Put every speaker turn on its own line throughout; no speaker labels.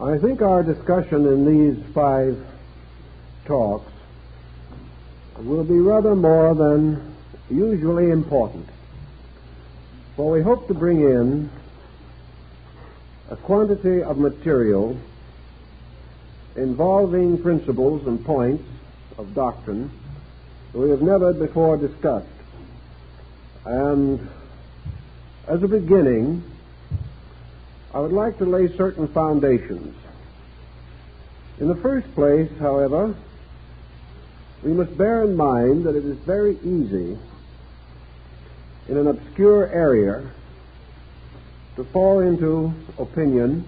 I think our discussion in these 5 talks will be rather more than usually important, for we hope to bring in a quantity of material involving principles and points of doctrine that we have never before discussed. And as a beginning, I would like to lay certain foundations. In the first place, however, we must bear in mind that it is very easy in an obscure area to fall into opinion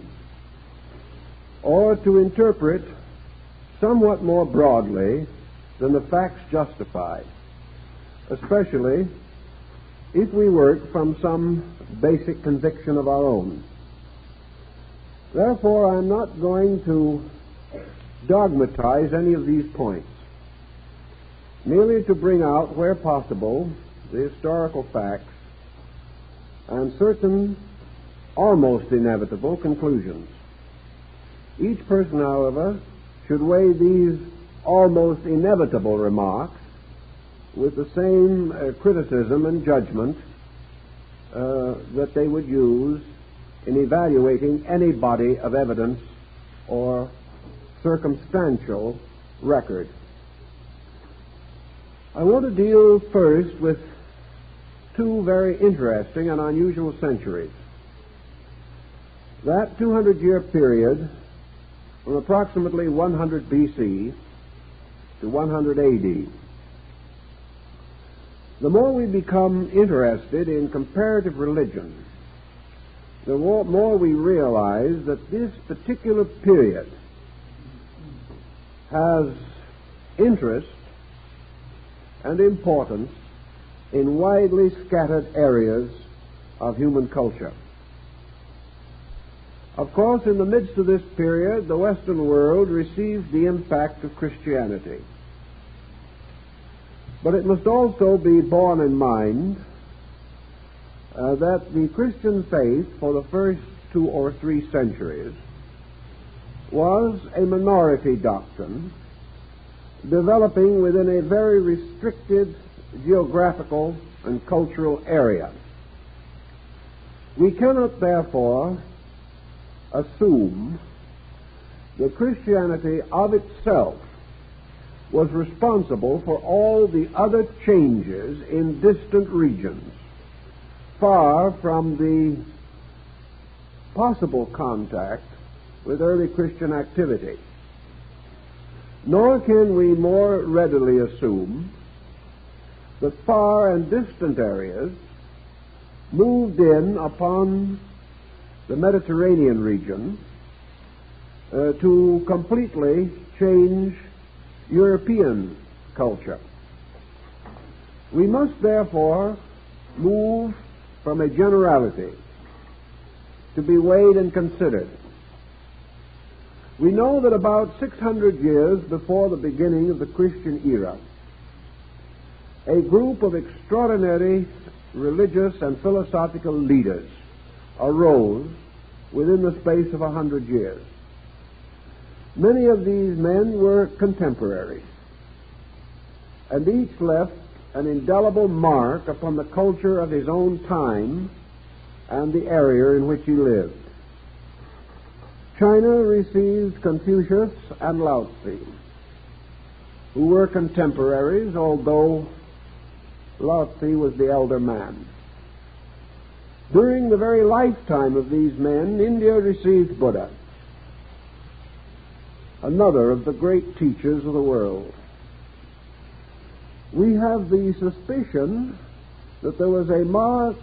or to interpret somewhat more broadly than the facts justify, especially if we work from some basic conviction of our own. Therefore, I'm not going to dogmatize any of these points, merely to bring out, where possible, the historical facts and certain almost inevitable conclusions. Each person, however, should weigh these almost inevitable remarks with the same criticism and judgment that they would use in evaluating any body of evidence or circumstantial record. I want to deal first with 2 very interesting and unusual centuries. That 200-year period from approximately 100 B.C. to 100 A.D. The more we become interested in comparative religion, the more we realize that this particular period has interest and importance in widely scattered areas of human culture. Of course, in the midst of this period, the Western world received the impact of Christianity. But it must also be borne in mind that the Christian faith for the first 2 or 3 centuries was a minority doctrine developing within a very restricted geographical and cultural area. We cannot, therefore, assume that Christianity of itself was responsible for all the other changes in distant regions, far from the possible contact with early Christian activity. Nor can we more readily assume that far and distant areas moved in upon the Mediterranean region to completely change European culture. We must therefore move from a generality to be weighed and considered. We know that about 600 years before the beginning of the Christian era, a group of extraordinary religious and philosophical leaders arose within the space of 100 years. Many of these men were contemporaries, and each left an indelible mark upon the culture of his own time and the area in which he lived. China received Confucius and Lao Tzu, who were contemporaries, although Lao Tzu was the elder man. During the very lifetime of these men, India received Buddha, another of the great teachers of the world. We have the suspicion that there was a marked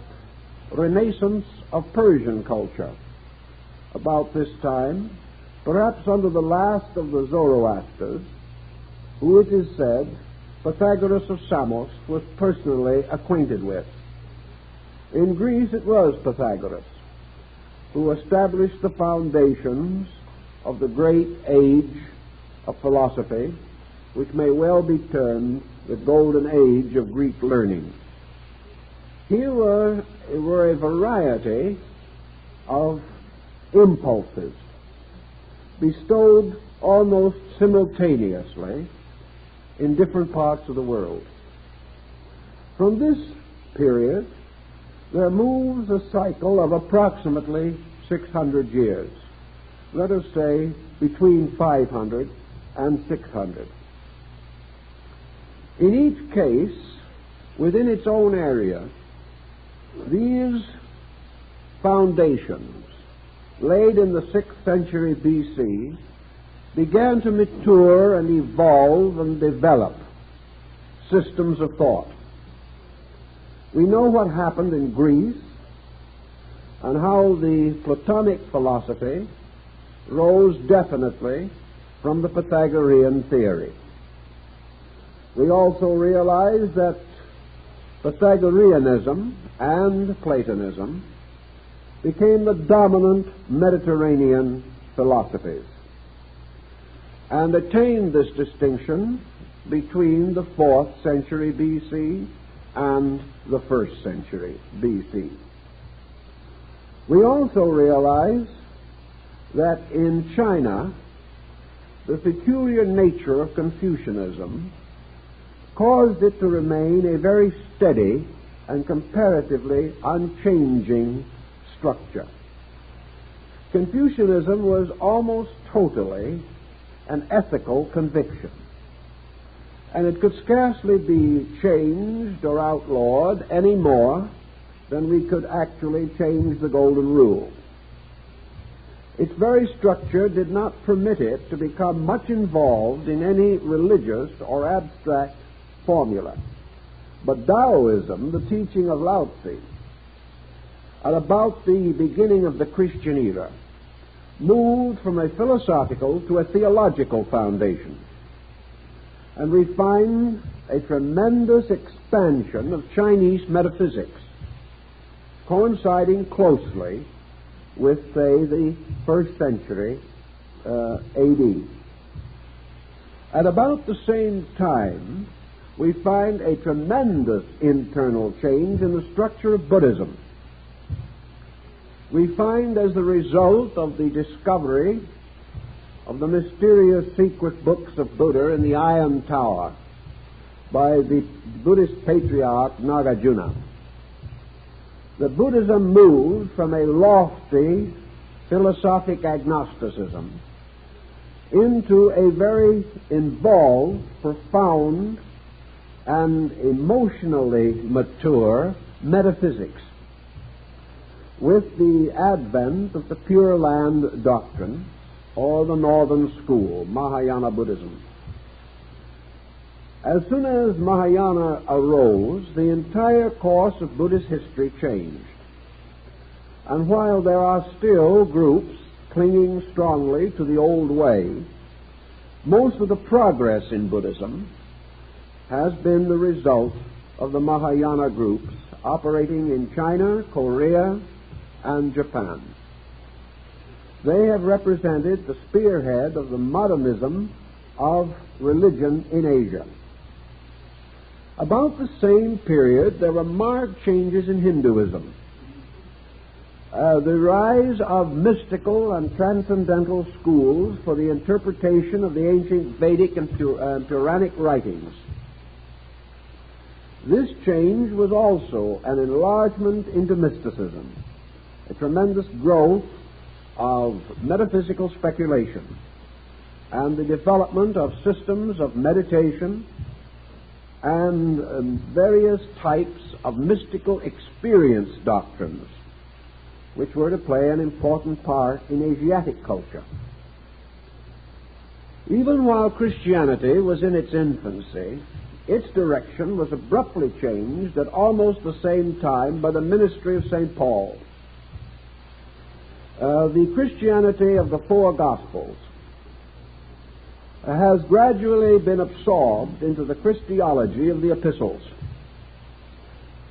renaissance of Persian culture about this time, perhaps under the last of the Zoroasters, who, it is said, Pythagoras of Samos was personally acquainted with. In Greece it was Pythagoras who established the foundations of the great age of philosophy, which may well be termed the golden age of Greek learning. Here were a variety of impulses bestowed almost simultaneously in different parts of the world. From this period, there moves a cycle of approximately 600 years. Let us say between 500 and 600. In each case, within its own area, these foundations, laid in the 6th century B.C., began to mature and evolve and develop systems of thought. We know what happened in Greece and how the Platonic philosophy rose definitely from the Pythagorean theory. We also realize that Pythagoreanism and Platonism became the dominant Mediterranean philosophies and attained this distinction between the 4th century B.C. and the 1st century B.C. We also realize that in China, the peculiar nature of Confucianism caused it to remain a very steady and comparatively unchanging structure. Confucianism was almost totally an ethical conviction, and it could scarcely be changed or outlawed any more than we could actually change the Golden Rule. Its very structure did not permit it to become much involved in any religious or abstract formula. But Taoism, the teaching of Lao Tzu, at about the beginning of the Christian era, moved from a philosophical to a theological foundation. And we find a tremendous expansion of Chinese metaphysics, coinciding closely with, say, the 1st century A.D. At about the same time, we find a tremendous internal change in the structure of Buddhism. We find, as the result of the discovery of the mysterious secret books of Buddha in the Iron Tower by the Buddhist patriarch Nagarjuna, that Buddhism moved from a lofty philosophic agnosticism into a very involved, profound, and emotionally mature metaphysics, with the advent of the Pure Land doctrine, or the Northern School, Mahayana Buddhism. As soon as Mahayana arose, the entire course of Buddhist history changed. And while there are still groups clinging strongly to the old way, most of the progress in Buddhism has been the result of the Mahayana groups operating in China, Korea, and Japan. They have represented the spearhead of the modernism of religion in Asia. About the same period, there were marked changes in Hinduism. The rise of mystical and transcendental schools for the interpretation of the ancient Vedic and Puranic writings. This change was also an enlargement into mysticism, a tremendous growth of metaphysical speculation, and the development of systems of meditation and various types of mystical experience doctrines, which were to play an important part in Asiatic culture. Even while Christianity was in its infancy, its direction was abruptly changed at almost the same time by the ministry of St. Paul. The Christianity of the four Gospels has gradually been absorbed into the Christology of the epistles.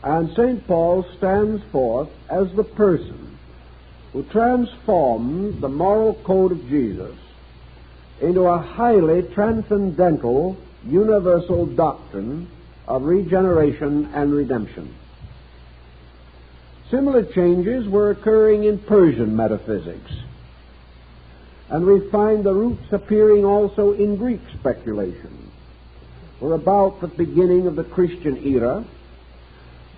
And St. Paul stands forth as the person who transformed the moral code of Jesus into a highly transcendental, universal doctrine of regeneration and redemption. Similar changes were occurring in Persian metaphysics. And we find the roots appearing also in Greek speculation. For about the beginning of the Christian era,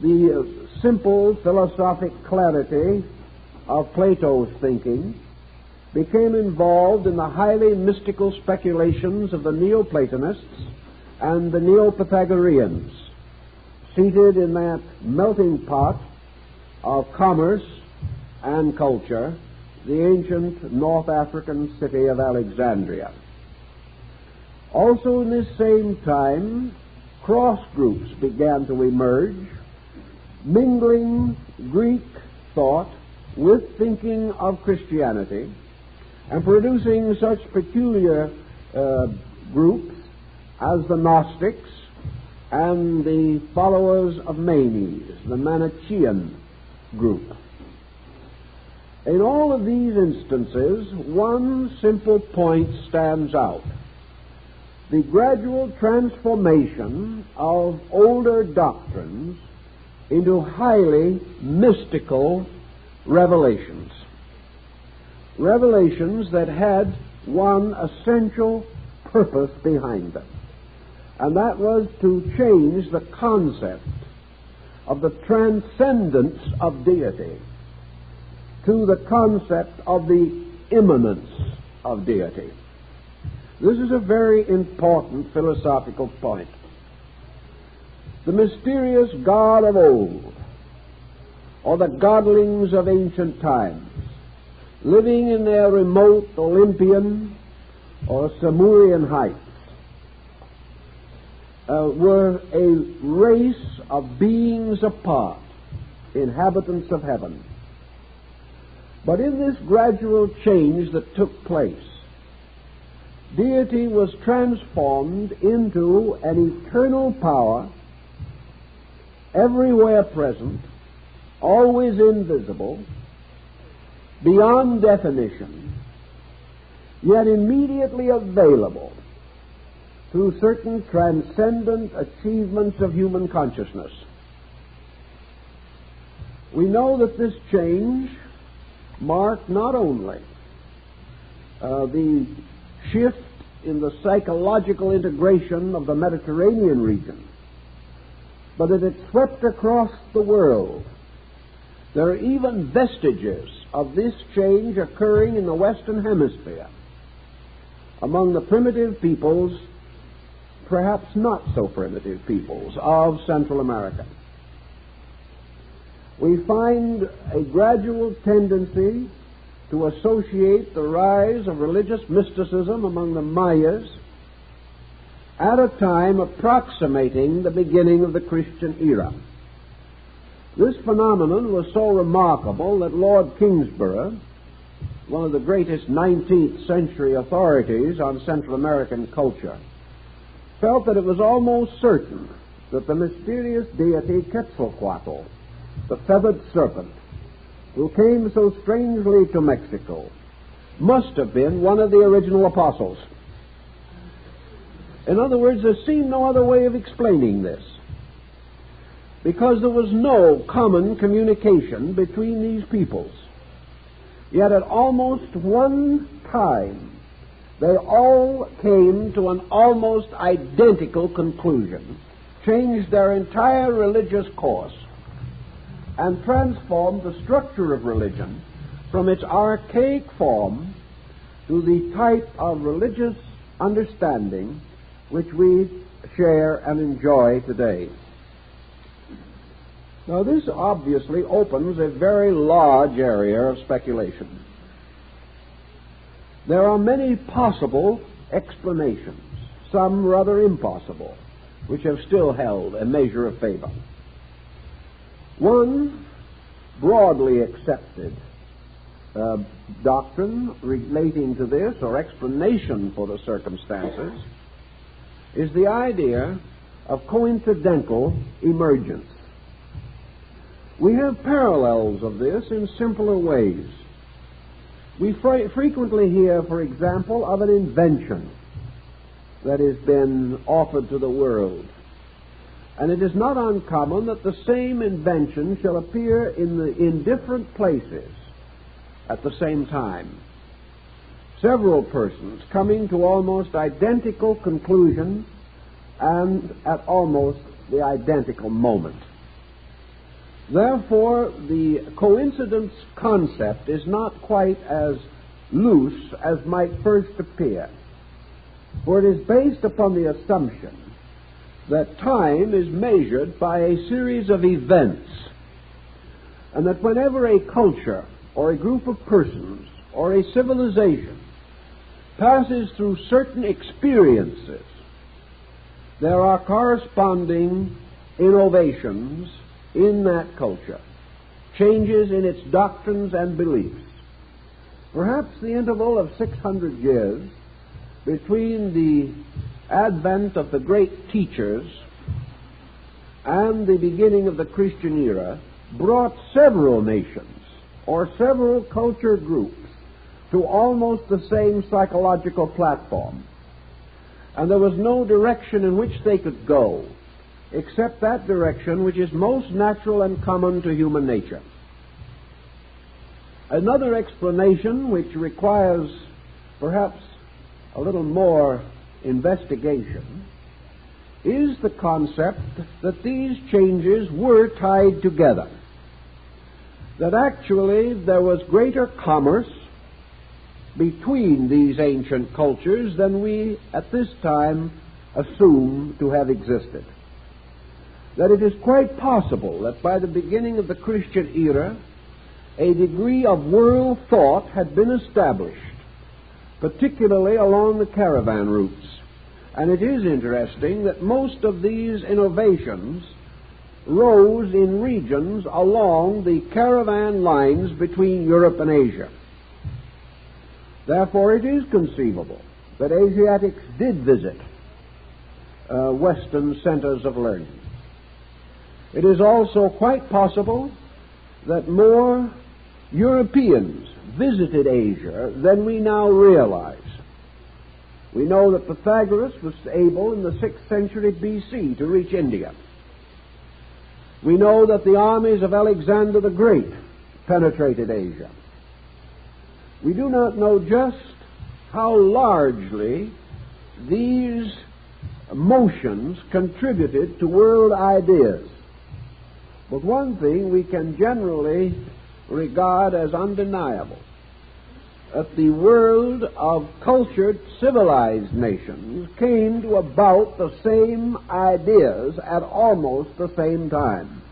the simple philosophic clarity of Plato's thinking became involved in the highly mystical speculations of the Neoplatonists and the Neo-Pythagoreans, seated in that melting pot of commerce and culture, the ancient North African city of Alexandria. Also in this same time, cross groups began to emerge, mingling Greek thought with thinking of Christianity, and producing such peculiar groups as the Gnostics and the followers of Manes, the Manichaean group. In all of these instances, one simple point stands out: the gradual transformation of older doctrines into highly mystical revelations. Revelations that had one essential purpose behind them, and that was to change the concept of the transcendence of deity to the concept of the immanence of deity. This is a very important philosophical point. The mysterious God of old, or the godlings of ancient times, living in their remote Olympian or Samurian heights, were a race of beings apart, inhabitants of heaven. But in this gradual change that took place, deity was transformed into an eternal power, everywhere present, always invisible, beyond definition, yet immediately available through certain transcendent achievements of human consciousness. We know that this change marked not only the shift in the psychological integration of the Mediterranean region, but that it swept across the world. There are even vestiges of this change occurring in the Western Hemisphere among the primitive peoples, perhaps not so primitive peoples, of Central America. We find a gradual tendency to associate the rise of religious mysticism among the Mayas at a time approximating the beginning of the Christian era. This phenomenon was so remarkable that Lord Kingsborough, one of the greatest 19th century authorities on Central American culture, felt that it was almost certain that the mysterious deity Quetzalcoatl, the feathered serpent, who came so strangely to Mexico, must have been one of the original apostles. In other words, there seemed no other way of explaining this, because there was no common communication between these peoples. Yet at almost one time, they all came to an almost identical conclusion, changed their entire religious course, and transformed the structure of religion from its archaic form to the type of religious understanding which we share and enjoy today. Now, this obviously opens a very large area of speculation. There are many possible explanations, some rather impossible, which have still held a measure of favor. One broadly accepted doctrine relating to this, or explanation for the circumstances, is the idea of coincidental emergence. We have parallels of this in simpler ways. We frequently hear, for example, of an invention that has been offered to the world. And it is not uncommon that the same invention shall appear in different places at the same time. several persons coming to almost identical conclusions and at almost the identical moment. Therefore, the coincidence concept is not quite as loose as might first appear, for it is based upon the assumption that time is measured by a series of events, and that whenever a culture or a group of persons or a civilization passes through certain experiences, there are corresponding innovations in that culture, changes in its doctrines and beliefs. Perhaps the interval of 600 years between the advent of the great teachers and the beginning of the Christian era brought several nations or several culture groups to almost the same psychological platform. And there was no direction in which they could go except that direction which is most natural and common to human nature. Another explanation, which requires perhaps a little more investigation, is the concept that these changes were tied together, that actually there was greater commerce between these ancient cultures than we at this time assume to have existed. That it is quite possible that by the beginning of the Christian era, a degree of world thought had been established, particularly along the caravan routes. And it is interesting that most of these innovations rose in regions along the caravan lines between Europe and Asia. Therefore, it is conceivable that Asiatics did visit Western centers of learning. It is also quite possible that more Europeans visited Asia than we now realize. We know that Pythagoras was able in the 6th century B.C. to reach India. We know that the armies of Alexander the Great penetrated Asia. We do not know just how largely these motions contributed to world ideas. But one thing we can generally regard as undeniable, that the world of cultured, civilized nations came to about the same ideas at almost the same time.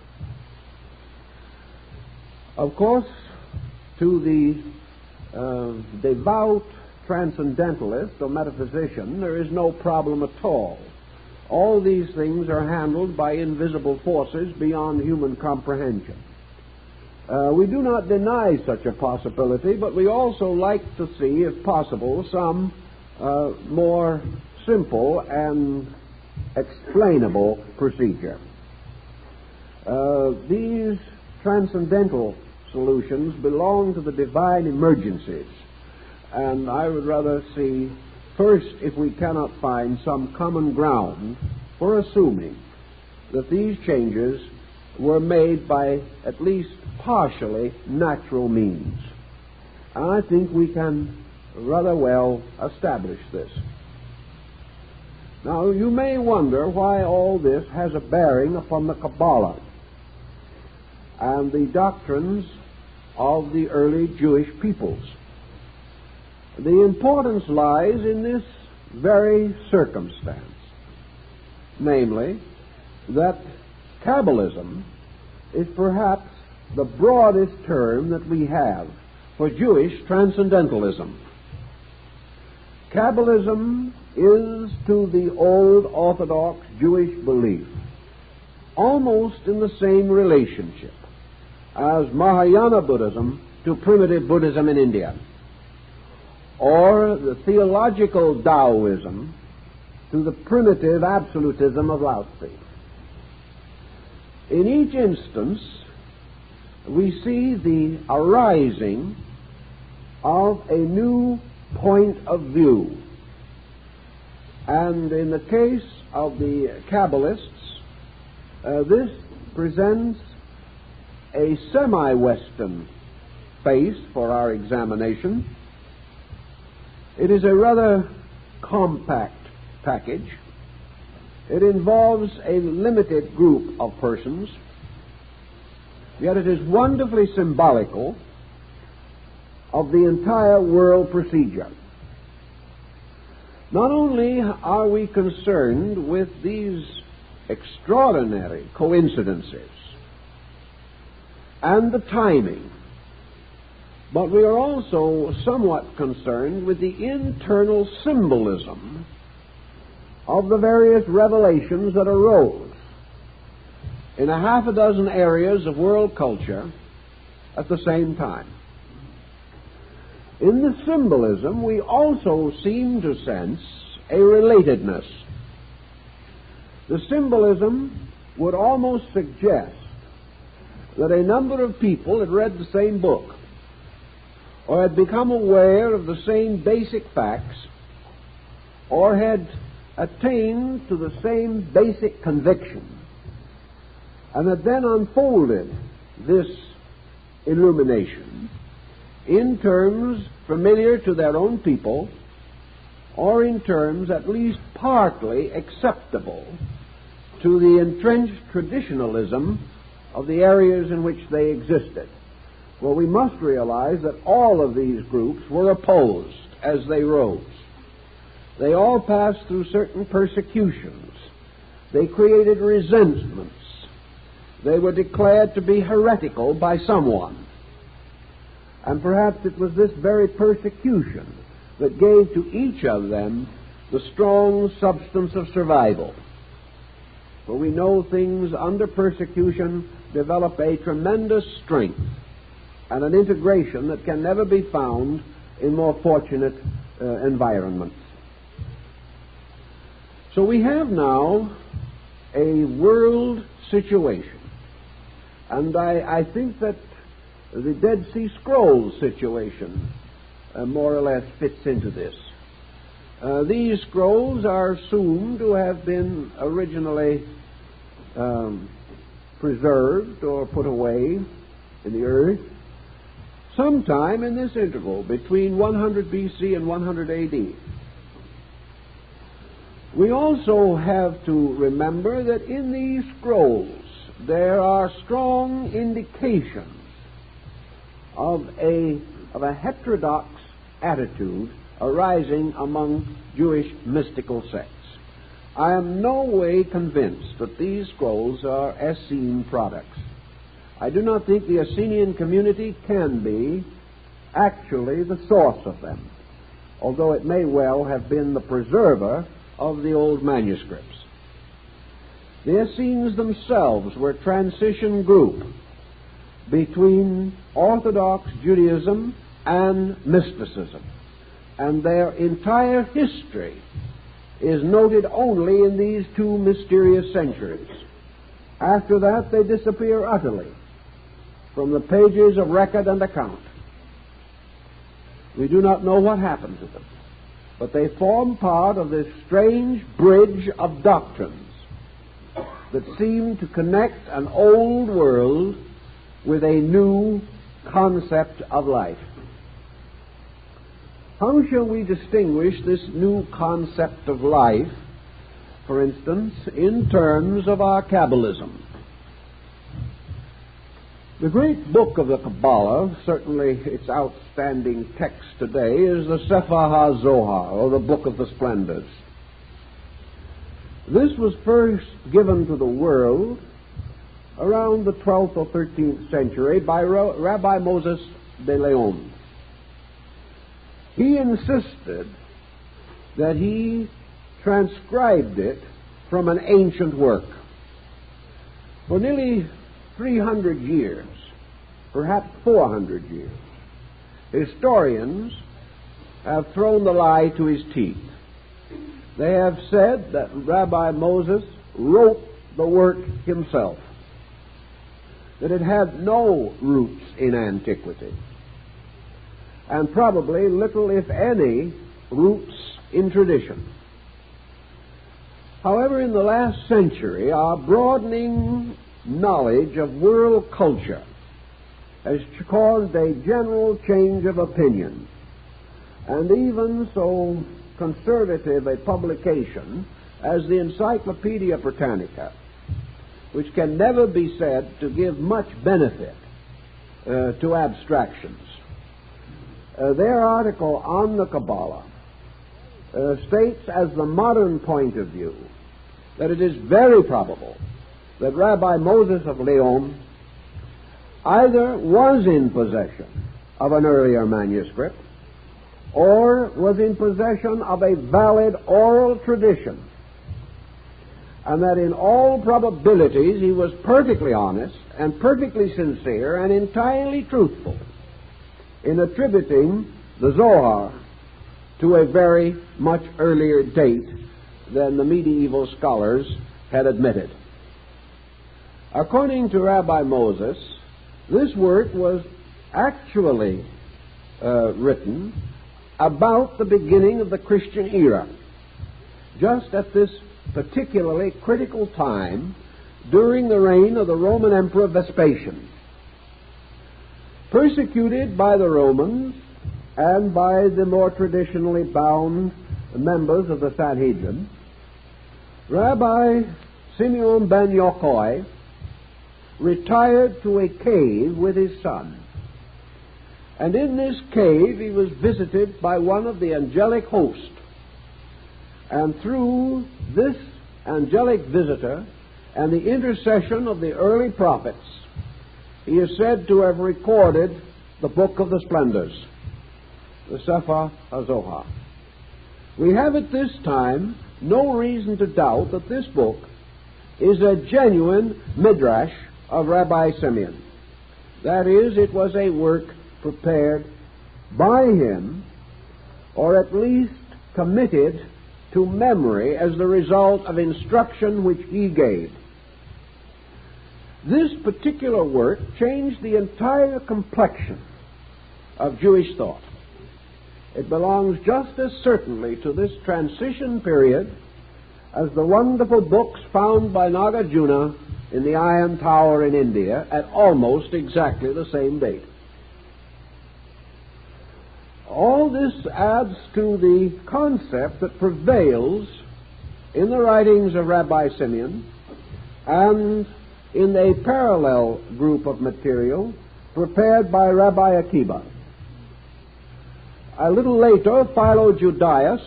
Of course, to the devout transcendentalist or metaphysician, there is no problem at all. All these things are handled by invisible forces beyond human comprehension. We do not deny such a possibility, but we also like to see, if possible, some more simple and explainable procedure. These transcendental solutions belong to the divine emergencies, and I would rather see first if we cannot find some common ground for assuming that these changes were made by at least partially natural means. And I think we can rather well establish this. Now, you may wonder why all this has a bearing upon the Cabala and the doctrines of the early Jewish peoples. The importance lies in this very circumstance, namely, that Kabbalism is perhaps the broadest term that we have for Jewish transcendentalism. Kabbalism is to the old Orthodox Jewish belief almost in the same relationship as Mahayana Buddhism to primitive Buddhism in India, or the theological Taoism to the primitive absolutism of Lao Tzu. In each instance, we see the arising of a new point of view. And in the case of the Kabbalists, this presents a semi-Western face for our examination. It is a rather compact package. It involves a limited group of persons, yet it is wonderfully symbolical of the entire world procedure. Not only are we concerned with these extraordinary coincidences and the timing, but we are also somewhat concerned with the internal symbolism of the various revelations that arose in a half a dozen areas of world culture at the same time. In the symbolism, we also seem to sense a relatedness. The symbolism would almost suggest that a number of people had read the same book or had become aware of the same basic facts or had attained to the same basic conviction and had then unfolded this illumination in terms familiar to their own people or in terms at least partly acceptable to the entrenched traditionalism of the areas in which they existed. Well, we must realize that all of these groups were opposed as they rose. They all passed through certain persecutions. They created resentments. They were declared to be heretical by someone. And perhaps it was this very persecution that gave to each of them the strong substance of survival. For we know things under persecution develop a tremendous strength and an integration that can never be found in more fortunate environments. So we have now a world situation, and I think that the Dead Sea Scrolls situation more or less fits into this. These scrolls are assumed to have been originally preserved or put away in the earth sometime in this interval between 100 BC and 100 AD. We also have to remember that in these scrolls there are strong indications of a heterodox attitude arising among Jewish mystical sects. I am no way convinced that these scrolls are Essene products. I do not think the Essenian community can be actually the source of them, although it may well have been the preserver of the old manuscripts. The Essenes themselves were a transition group between Orthodox Judaism and mysticism, and their entire history is noted only in these two mysterious centuries. After that, they disappear utterly from the pages of record and account. We do not know what happened to them, but they form part of this strange bridge of doctrines that seem to connect an old world with a new concept of life. How shall we distinguish this new concept of life, for instance, in terms of our Kabbalism? The great book of the Cabala, certainly its outstanding text today, is the Sefer HaZohar, or the Book of the Splendors. This was first given to the world around the 12th or 13th century by Rabbi Moses de Leon. He insisted that he transcribed it from an ancient work. For nearly 300 years, perhaps 400 years, historians have thrown the lie to his teeth. They have said that Rabbi Moses wrote the work himself, that it had no roots in antiquity, and probably little, if any, roots in tradition. However, in the last century, our broadening knowledge of world culture has caused a general change of opinion and even so conservative a publication as the Encyclopedia Britannica, which can never be said to give much benefit to abstractions. Their article on the Cabala states as the modern point of view that it is very probable that Rabbi Moses of Leon either was in possession of an earlier manuscript or was in possession of a valid oral tradition, and that in all probabilities he was perfectly honest and perfectly sincere and entirely truthful in attributing the Zohar to a very much earlier date than the medieval scholars had admitted. According to Rabbi Moses, this work was actually written about the beginning of the Christian era, just at this particularly critical time during the reign of the Roman Emperor Vespasian. Persecuted by the Romans and by the more traditionally bound members of the Sanhedrin, Rabbi Simeon ben Yochai retired to a cave with his son. And in this cave he was visited by one of the angelic host. And through this angelic visitor and the intercession of the early prophets, he is said to have recorded the Book of the Splendors, the Sefer HaZohar. We have at this time no reason to doubt that this book is a genuine midrash of Rabbi Simeon. That is, it was a work prepared by him, or at least committed to memory as the result of instruction which he gave. This particular work changed the entire complexion of Jewish thought. It belongs just as certainly to this transition period as the wonderful books found by Nagarjuna in the Iron Tower in India at almost exactly the same date. All this adds to the concept that prevails in the writings of Rabbi Simeon and in a parallel group of material prepared by Rabbi Akiba. A little later, Philo Judaeus,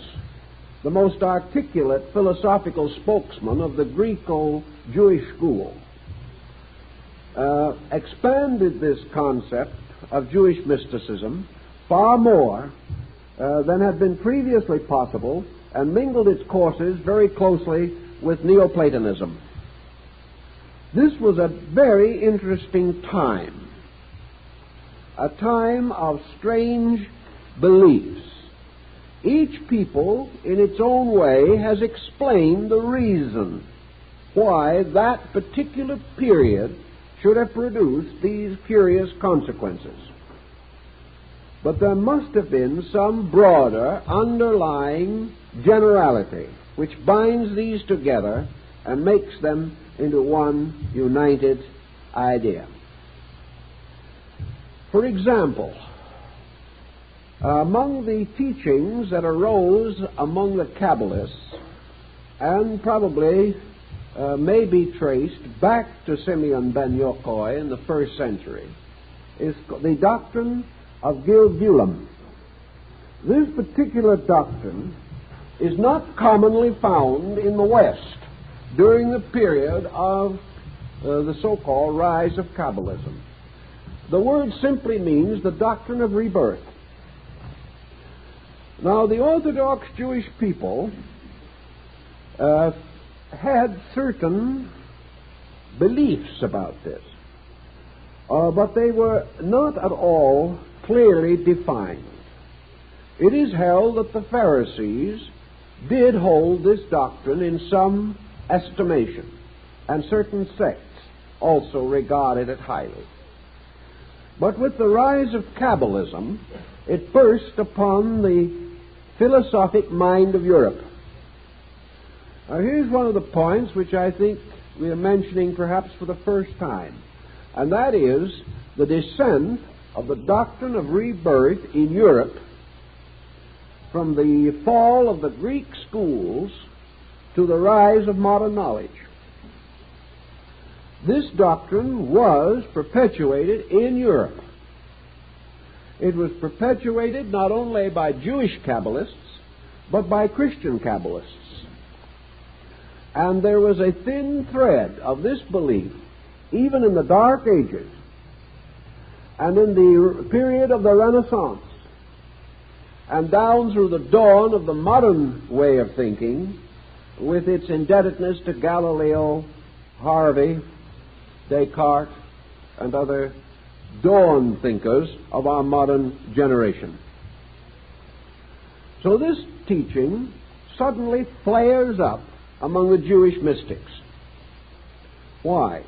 the most articulate philosophical spokesman of the Greco-Jewish school, expanded this concept of Jewish mysticism far more than had been previously possible, and mingled its courses very closely with Neoplatonism. This was a very interesting time, a time of strange beliefs. Each people, in its own way, has explained the reason why that particular period should have produced these curious consequences. But there must have been some broader underlying generality which binds these together and makes them into one united idea. For example, among the teachings that arose among the Kabbalists and probably may be traced back to Simeon ben Yochai in the first century is the doctrine of Gilgulim. This particular doctrine is not commonly found in the West during the period of the so-called rise of Kabbalism. The word simply means the doctrine of rebirth. Now, the Orthodox Jewish people had certain beliefs about this, but they were not at all clearly defined. It is held that the Pharisees did hold this doctrine in some estimation, and certain sects also regarded it highly. But with the rise of Kabbalism, it burst upon the philosophic mind of Europe. Now, here's one of the points which I think we are mentioning perhaps for the first time, and that is the descent of the doctrine of rebirth in Europe from the fall of the Greek schools to the rise of modern knowledge. This doctrine was perpetuated in Europe. It was perpetuated not only by Jewish Kabbalists, but by Christian Kabbalists. And there was a thin thread of this belief, even in the Dark Ages, and in the period of the Renaissance, and down through the dawn of the modern way of thinking, with its indebtedness to Galileo, Harvey, Descartes, and other dawn thinkers of our modern generation. So this teaching suddenly flares up among the Jewish mystics. Why?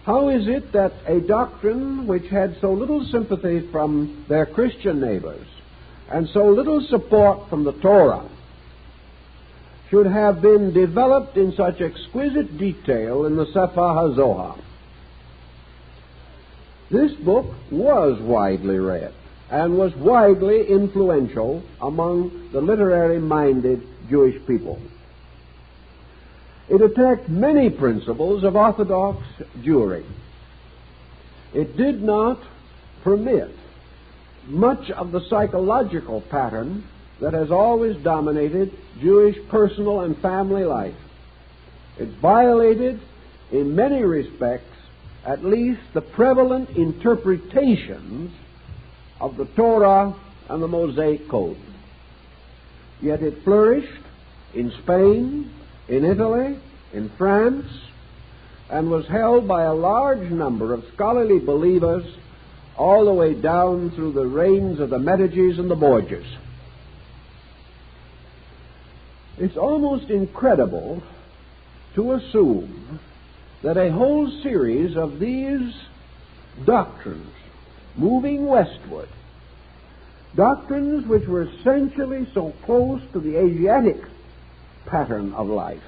How is it that a doctrine which had so little sympathy from their Christian neighbors and so little support from the Torah should have been developed in such exquisite detail in the Sefer HaZohar? This book was widely read and was widely influential among the literary-minded Jewish people. It attacked many principles of Orthodox Jewry. It did not permit much of the psychological pattern that has always dominated Jewish personal and family life. It violated, in many respects, at least the prevalent interpretations of the Torah and the Mosaic Code. Yet it flourished in Spain, in Italy, in France, and was held by a large number of scholarly believers all the way down through the reigns of the Medicis and the Borgias. It's almost incredible to assume that a whole series of these doctrines moving westward, doctrines which were essentially so close to the Asiatic pattern of life,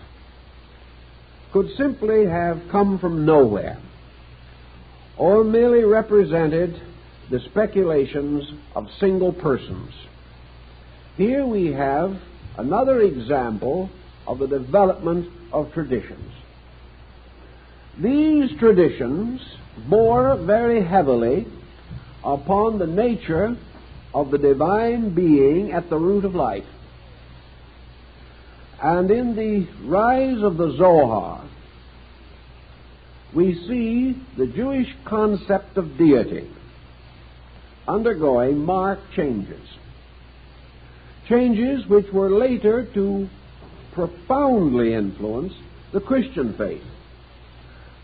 could simply have come from nowhere or merely represented the speculations of single persons. Here we have another example of the development of traditions. These traditions bore very heavily upon the nature of the divine being at the root of life. And in the rise of the Zohar, we see the Jewish concept of deity undergoing marked changes. Changes which were later to profoundly influence the Christian faith.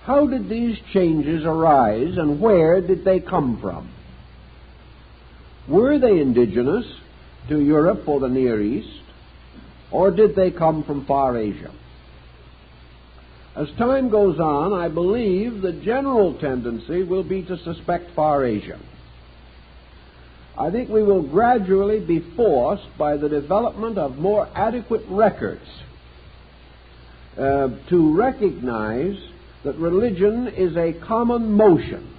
How did these changes arise, and where did they come from? Were they indigenous to Europe or the Near East, or did they come from far Asia? As time goes on, I believe the general tendency will be to suspect far Asia. I think we will gradually be forced by the development of more adequate records to recognize that religion is a common motion,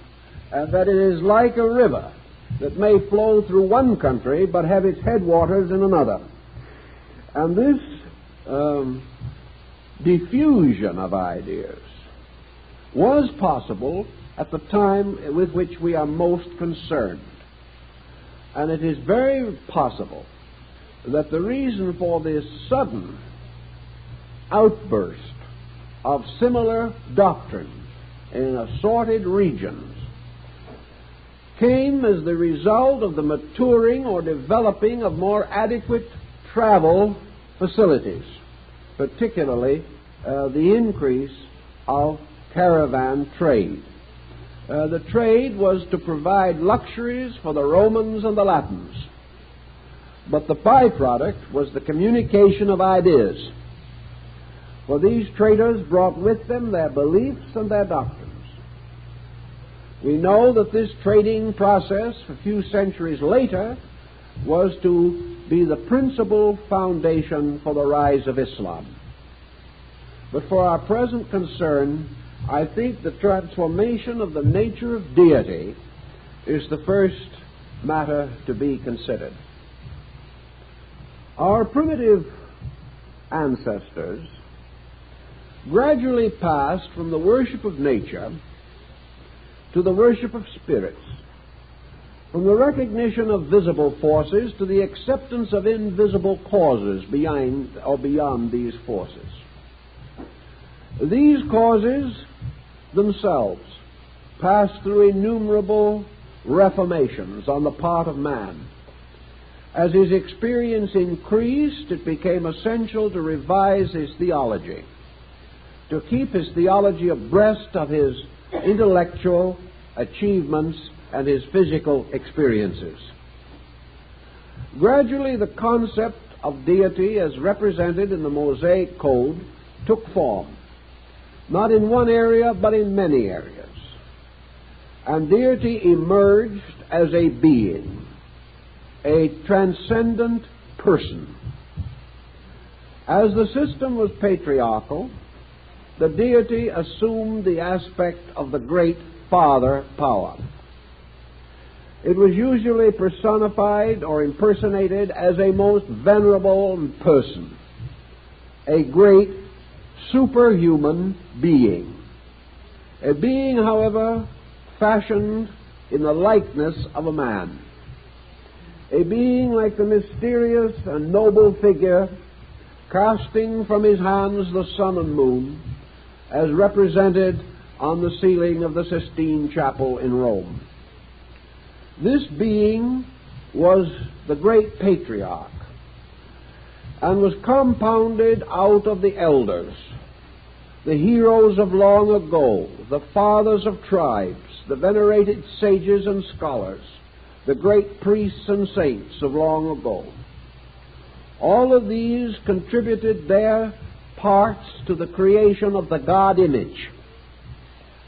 and that it is like a river that may flow through one country but have its headwaters in another. And this diffusion of ideas was possible at the time with which we are most concerned. And it is very possible that the reason for this sudden outburst of similar doctrines in assorted regions came as the result of the maturing or developing of more adequate travel facilities, particularly the increase of caravan trade. The trade was to provide luxuries for the Romans and the Latins, but the byproduct was the communication of ideas, for these traders brought with them their beliefs and their doctrines. We know that this trading process a few centuries later was to be the principal foundation for the rise of Islam. But for our present concern, I think the transformation of the nature of deity is the first matter to be considered. Our primitive ancestors gradually passed from the worship of nature to the worship of spirits, from the recognition of visible forces to the acceptance of invisible causes beyond these forces. These causes themselves passed through innumerable reformations on the part of man. As his experience increased, it became essential to revise his theology, to keep his theology abreast of his intellectual achievements and his physical experiences. Gradually, the concept of deity as represented in the Mosaic Code took form, not in one area, but in many areas. And deity emerged as a being, a transcendent person. As the system was patriarchal, the deity assumed the aspect of the great father power. It was usually personified or impersonated as a most venerable person, a great superhuman being. A being, however, fashioned in the likeness of a man. A being like the mysterious and noble figure casting from his hands the sun and moon, as represented on the ceiling of the Sistine Chapel in Rome. This being was the great patriarch and was compounded out of the elders, the heroes of long ago, the fathers of tribes, the venerated sages and scholars, the great priests and saints of long ago. All of these contributed their parts to the creation of the God image.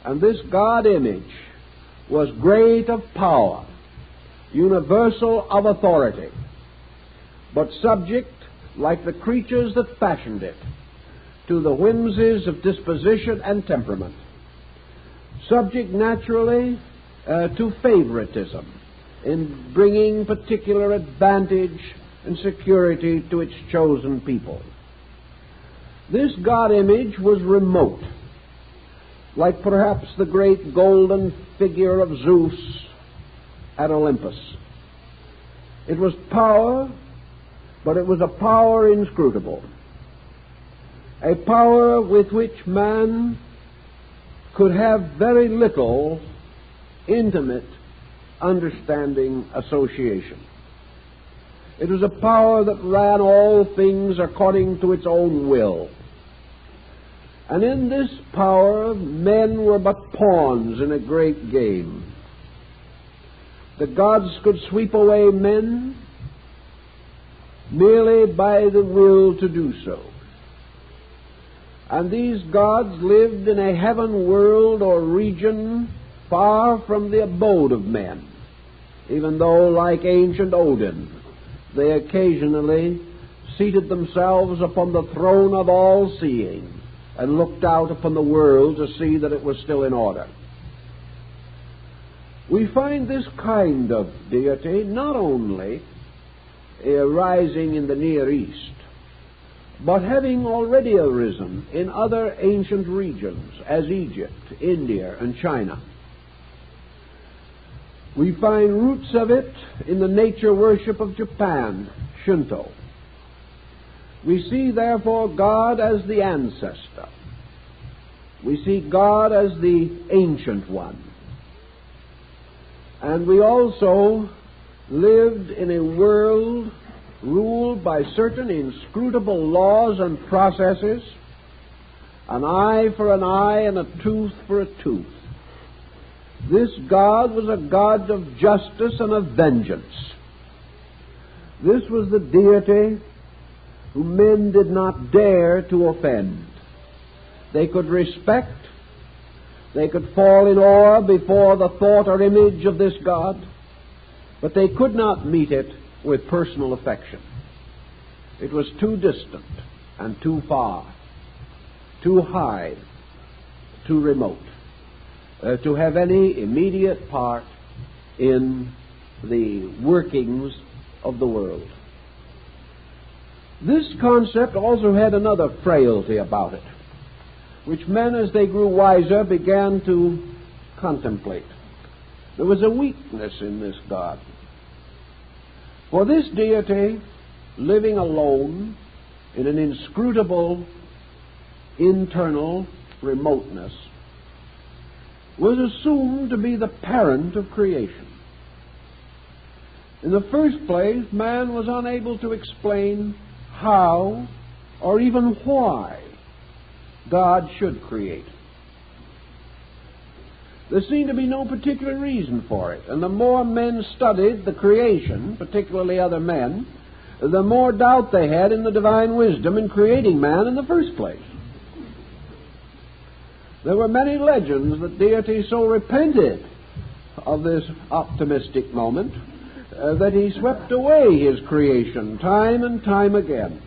And this God image was great of power, universal of authority, but subject, like the creatures that fashioned it, to the whimsies of disposition and temperament, subject naturally to favoritism in bringing particular advantage and security to its chosen people. This God image was remote, like perhaps the great golden figure of Zeus at Olympus. It was power, but it was a power inscrutable, a power with which man could have very little intimate understanding association. It was a power that ran all things according to its own will. And in this power, men were but pawns in a great game. The gods could sweep away men merely by the will to do so. And these gods lived in a heaven world or region far from the abode of men, even though, like ancient Odin, they occasionally seated themselves upon the throne of all-seeing and looked out upon the world to see that it was still in order. We find this kind of deity not only arising in the Near East, but having already arisen in other ancient regions as Egypt, India, and China. We find roots of it in the nature worship of Japan, Shinto. We see, therefore, God as the ancestor. We see God as the ancient one. And we also lived in a world ruled by certain inscrutable laws and processes, an eye for an eye and a tooth for a tooth. This God was a God of justice and of vengeance. This was the deity whom men did not dare to offend. They could respect, they could fall in awe before the thought or image of this God, but they could not meet it with personal affection. It was too distant and too far, too high, too remote, to have any immediate part in the workings of the world. This concept also had another frailty about it, which men, as they grew wiser, began to contemplate. There was a weakness in this God. For this deity, living alone in an inscrutable internal remoteness, was assumed to be the parent of creation. In the first place, man was unable to explain how or even why God should create. There seemed to be no particular reason for it, and the more men studied the creation, particularly other men, the more doubt they had in the divine wisdom in creating man in the first place. There were many legends that deity so repented of this optimistic moment that he swept away his creation time and time again.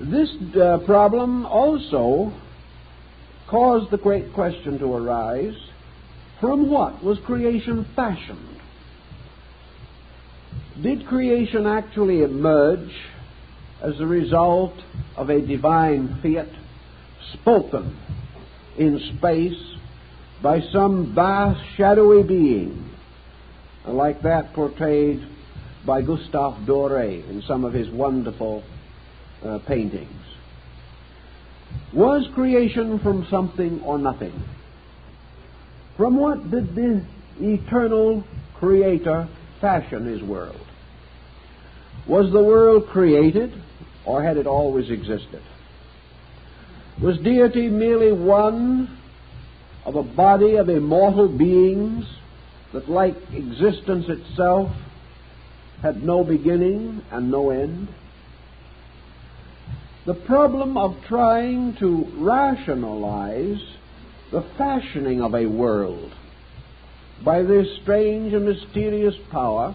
This problem also caused the great question to arise: from what was creation fashioned? Did creation actually emerge as a result of a divine fiat spoken in space by some vast shadowy being, like that portrayed by Gustave Doré in some of his wonderful paintings? Was creation from something or nothing? From what did the eternal Creator fashion his world? Was the world created, or had it always existed? Was deity merely one of a body of immortal beings that, like existence itself, had no beginning and no end? The problem of trying to rationalize the fashioning of a world by this strange and mysterious power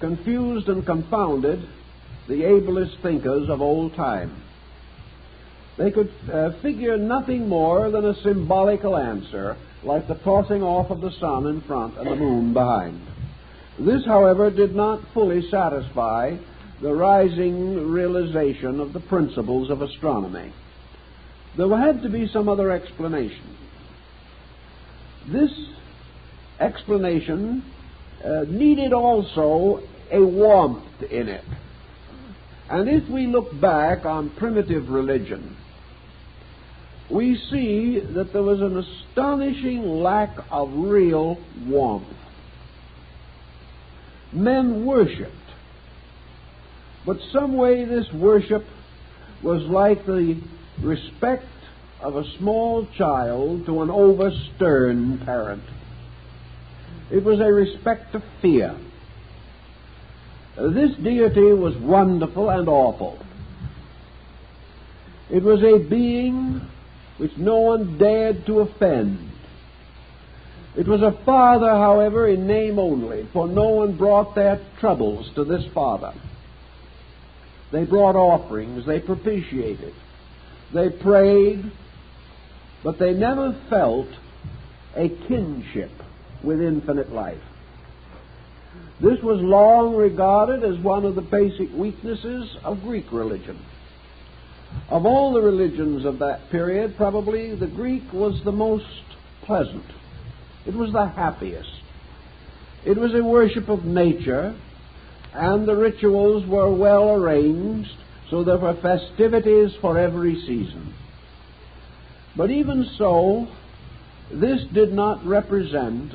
confused and confounded the ablest thinkers of old time. They could figure nothing more than a symbolical answer, like the tossing off of the sun in front and the moon behind. This, however, did not fully satisfy the rising realization of the principles of astronomy. There had to be some other explanation. This explanation needed also a warmth in it. And if we look back on primitive religion, we see that there was an astonishing lack of real warmth. Men worshipped, but some way this worship was like the respect of a small child to an over-stern parent. It was a respect of fear. This deity was wonderful and awful. It was a being which no one dared to offend. It was a father, however, in name only, for no one brought their troubles to this father. They brought offerings, they propitiated, they prayed, but they never felt a kinship with infinite life. This was long regarded as one of the basic weaknesses of Greek religion. Of all the religions of that period, probably the Greek was the most pleasant. It was the happiest. It was a worship of nature, and the rituals were well arranged, so there were festivities for every season. But even so, this did not represent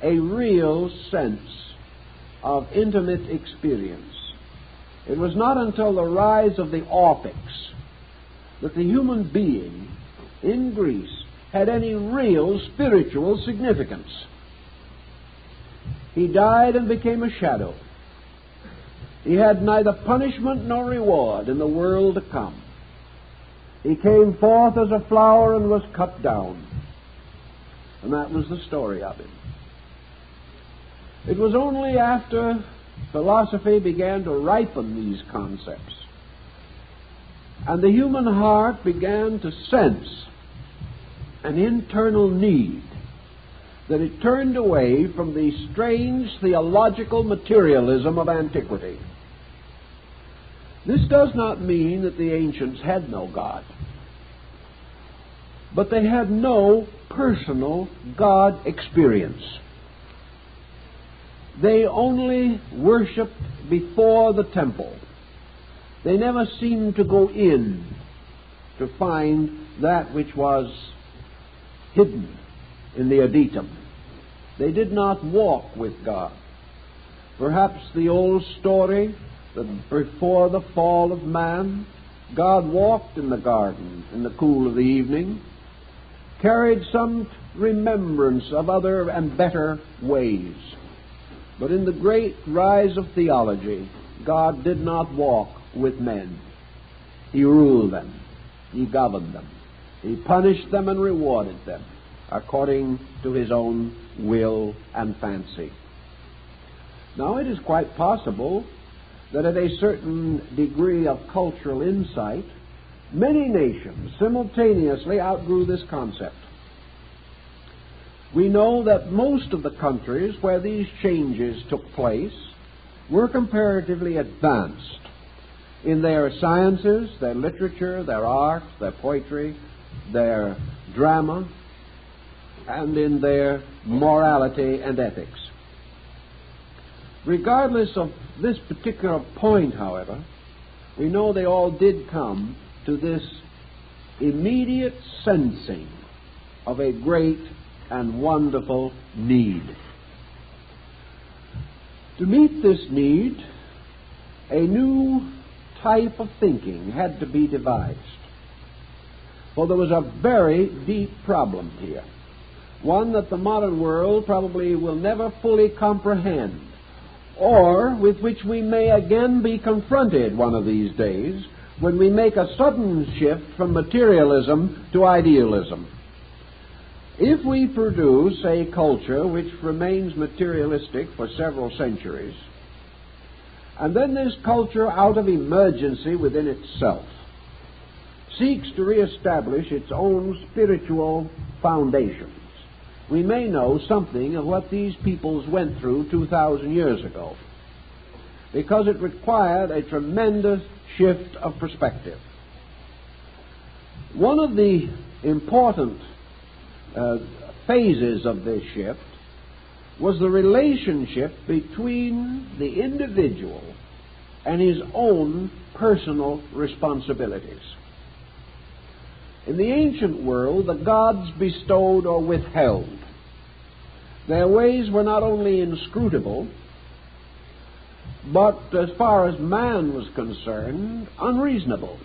a real sense of intimate experience. It was not until the rise of the Orphics that the human being in Greece had any real spiritual significance. He died and became a shadow. He had neither punishment nor reward in the world to come. He came forth as a flower and was cut down. And that was the story of him. It was only after philosophy began to ripen these concepts and the human heart began to sense an internal need that it turned away from the strange theological materialism of antiquity. This does not mean that the ancients had no God, but they had no personal God experience. They only worshipped before the temple. They never seemed to go in to find that which was hidden in the adytum. They did not walk with God. Perhaps the old story that before the fall of man, God walked in the garden in the cool of the evening, carried some remembrance of other and better ways. But in the great rise of theology, God did not walk with men. He ruled them. He governed them. He punished them and rewarded them according to his own will and fancy. Now, it is quite possible that at a certain degree of cultural insight, many nations simultaneously outgrew this concept. We know that most of the countries where these changes took place were comparatively advanced in their sciences, their literature, their art, their poetry, their drama, and in their morality and ethics. Regardless of this particular point, however, we know they all did come to this immediate sensing of a great and wonderful need. To meet this need, a new type of thinking had to be devised. For there was a very deep problem here, one that the modern world probably will never fully comprehend, or with which we may again be confronted one of these days when we make a sudden shift from materialism to idealism. If we produce a culture which remains materialistic for several centuries, and then this culture, out of emergency within itself, seeks to reestablish its own spiritual foundations, we may know something of what these peoples went through 2,000 years ago, because it required a tremendous shift of perspective. One of the important phases of this shift was the relationship between the individual and his own personal responsibilities. In the ancient world, the gods bestowed or withheld. Their ways were not only inscrutable, but as far as man was concerned, unreasonable.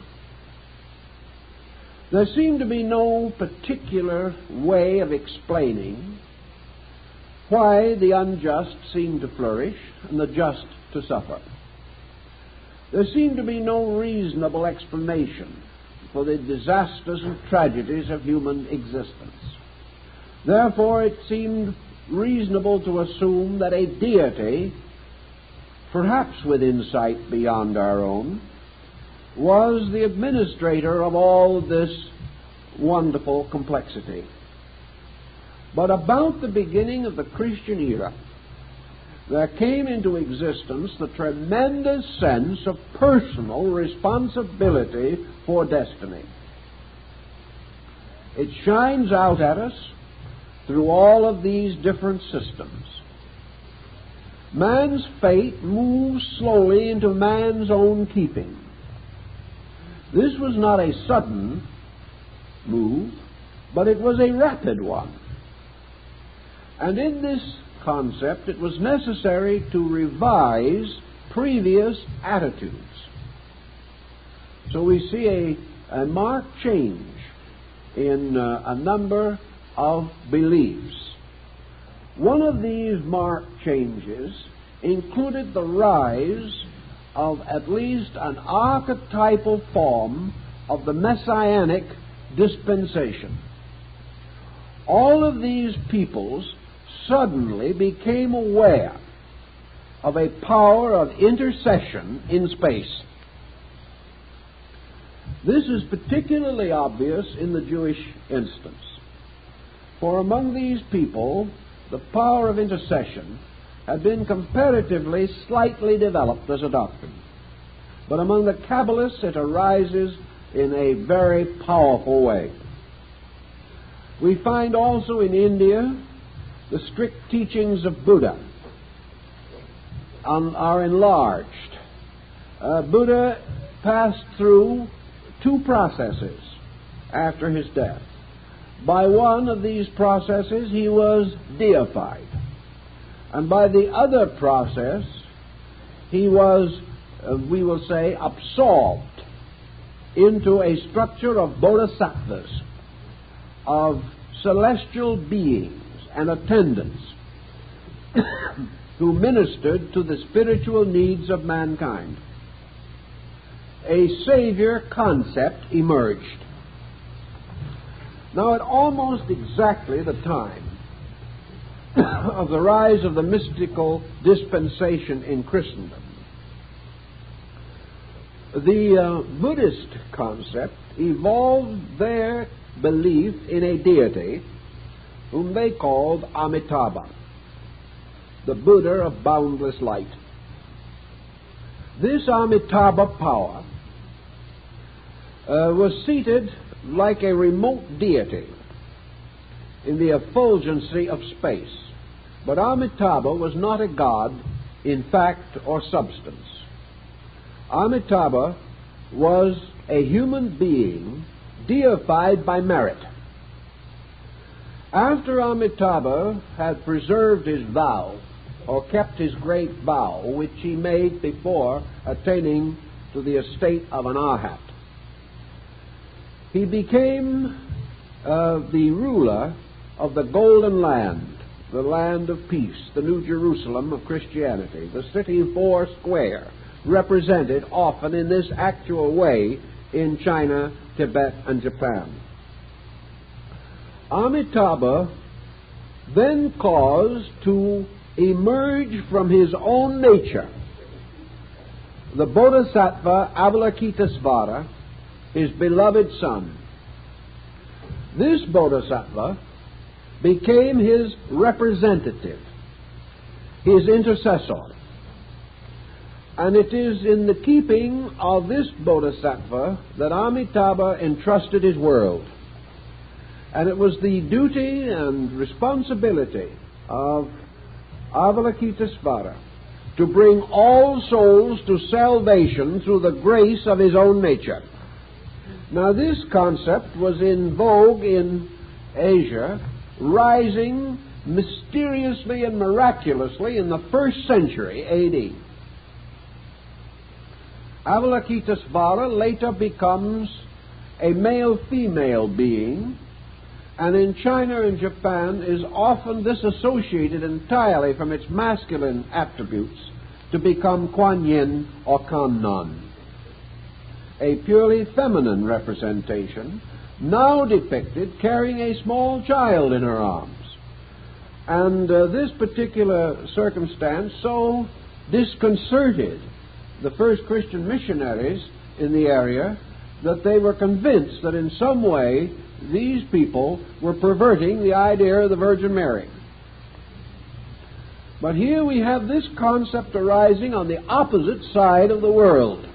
There seemed to be no particular way of explaining why the unjust seemed to flourish and the just to suffer. There seemed to be no reasonable explanation for the disasters and tragedies of human existence. Therefore, it seemed reasonable to assume that a deity, perhaps with insight beyond our own, was the administrator of all this wonderful complexity. But about the beginning of the Christian era, there came into existence the tremendous sense of personal responsibility for destiny. It shines out at us through all of these different systems. Man's fate moves slowly into man's own keeping. This was not a sudden move, but it was a rapid one. And in this concept, it was necessary to revise previous attitudes. So we see a marked change in a number of beliefs. One of these marked changes included the rise of at least an archetypal form of the messianic dispensation. All of these peoples suddenly became aware of a power of intercession in space. This is particularly obvious in the Jewish instance, for among these people the power of intercession had been comparatively slightly developed as a doctrine. But among the Kabbalists it arises in a very powerful way. We find also in India the strict teachings of Buddha are enlarged. Buddha passed through two processes after his death. By one of these processes he was deified, and by the other process he was, we will say, absorbed into a structure of bodhisattvas, of celestial beings and attendants who ministered to the spiritual needs of mankind. A Savior concept emerged. Now, at almost exactly the time of the rise of the mystical dispensation in Christendom, the Buddhist concept evolved their belief in a deity whom they called Amitabha, the Buddha of boundless light. This Amitabha power was seated like a remote deity in the effulgency of space. But Amitabha was not a god in fact or substance. Amitabha was a human being deified by merit. After Amitabha had preserved his vow, or kept his great vow, which he made before attaining to the estate of an arhat, he became the ruler of the Golden Land, the land of peace, the New Jerusalem of Christianity, the city four square, represented often in this actual way in China, Tibet, and Japan. Amitabha then caused to emerge from his own nature the Bodhisattva Avalokitesvara, his beloved son. This Bodhisattva became his representative, his intercessor. And it is in the keeping of this Bodhisattva that Amitabha entrusted his world. And it was the duty and responsibility of Avalokitesvara to bring all souls to salvation through the grace of his own nature. Now, this concept was in vogue in Asia, rising mysteriously and miraculously in the 1st century A.D. Avalokitesvara later becomes a male-female being, and in China and Japan is often disassociated entirely from its masculine attributes to become Kuan Yin or Kannon, a purely feminine representation, now depicted carrying a small child in her arms. And this particular circumstance so disconcerted the first Christian missionaries in the area that they were convinced that in some way these people were perverting the idea of the Virgin Mary. But here we have this concept arising on the opposite side of the world.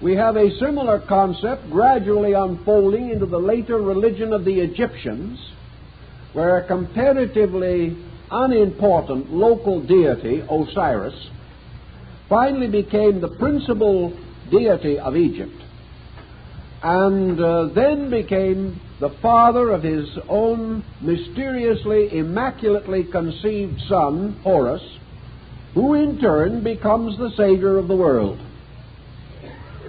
We have a similar concept gradually unfolding into the later religion of the Egyptians, where a comparatively unimportant local deity, Osiris, finally became the principal deity of Egypt, and then became the father of his own mysteriously, immaculately conceived son, Horus, who in turn becomes the Savior of the world.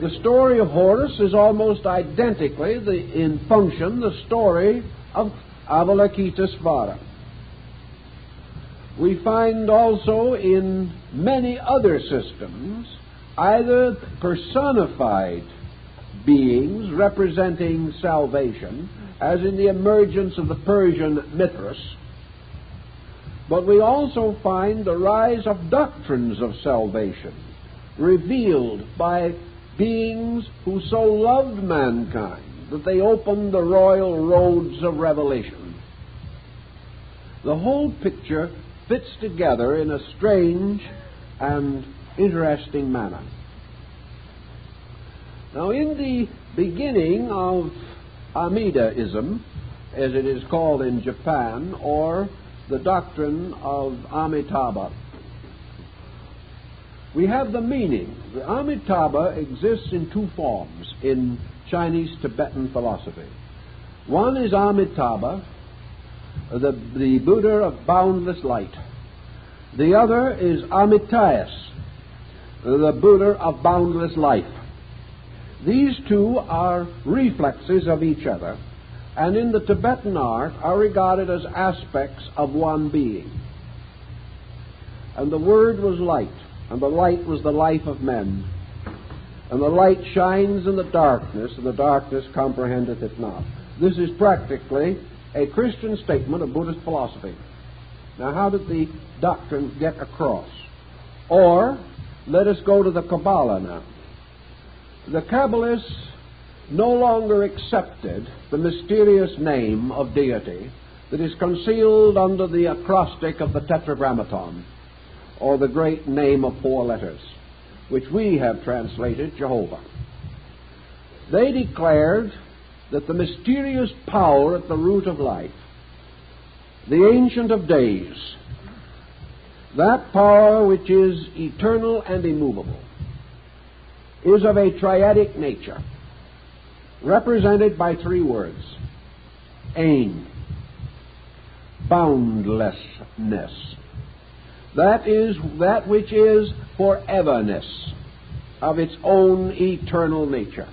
The story of Horus is almost identically, in function, the story of Avalokitesvara. We find also in many other systems either personified beings representing salvation, as in the emergence of the Persian Mithras, but we also find the rise of doctrines of salvation revealed by beings who so loved mankind that they opened the royal roads of revelation. the whole picture fits together in a strange and interesting manner. Now, in the beginning of Amidaism, as it is called in Japan, or the doctrine of Amitabha, we have the meaning. The Amitabha exists in two forms in Chinese Tibetan philosophy. One is Amitabha, the Buddha of boundless light. The other is Amitayas, the Buddha of boundless life. These two are reflexes of each other, and in the Tibetan art are regarded as aspects of one being. And the Word was light, and the light was the life of men. And the light shines in the darkness, and the darkness comprehendeth it not. This is practically a Christian statement of Buddhist philosophy. Now, how did the doctrine get across? Or, let us go to the Cabala now. The Kabbalists no longer accepted the mysterious name of deity that is concealed under the acrostic of the Tetragrammaton, or the great name of four letters, which we have translated Jehovah. They declared that the mysterious power at the root of life, the Ancient of Days, that power which is eternal and immovable, is of a triadic nature, represented by three words: Ein, boundlessness. That is that which is foreverness of its own eternal nature.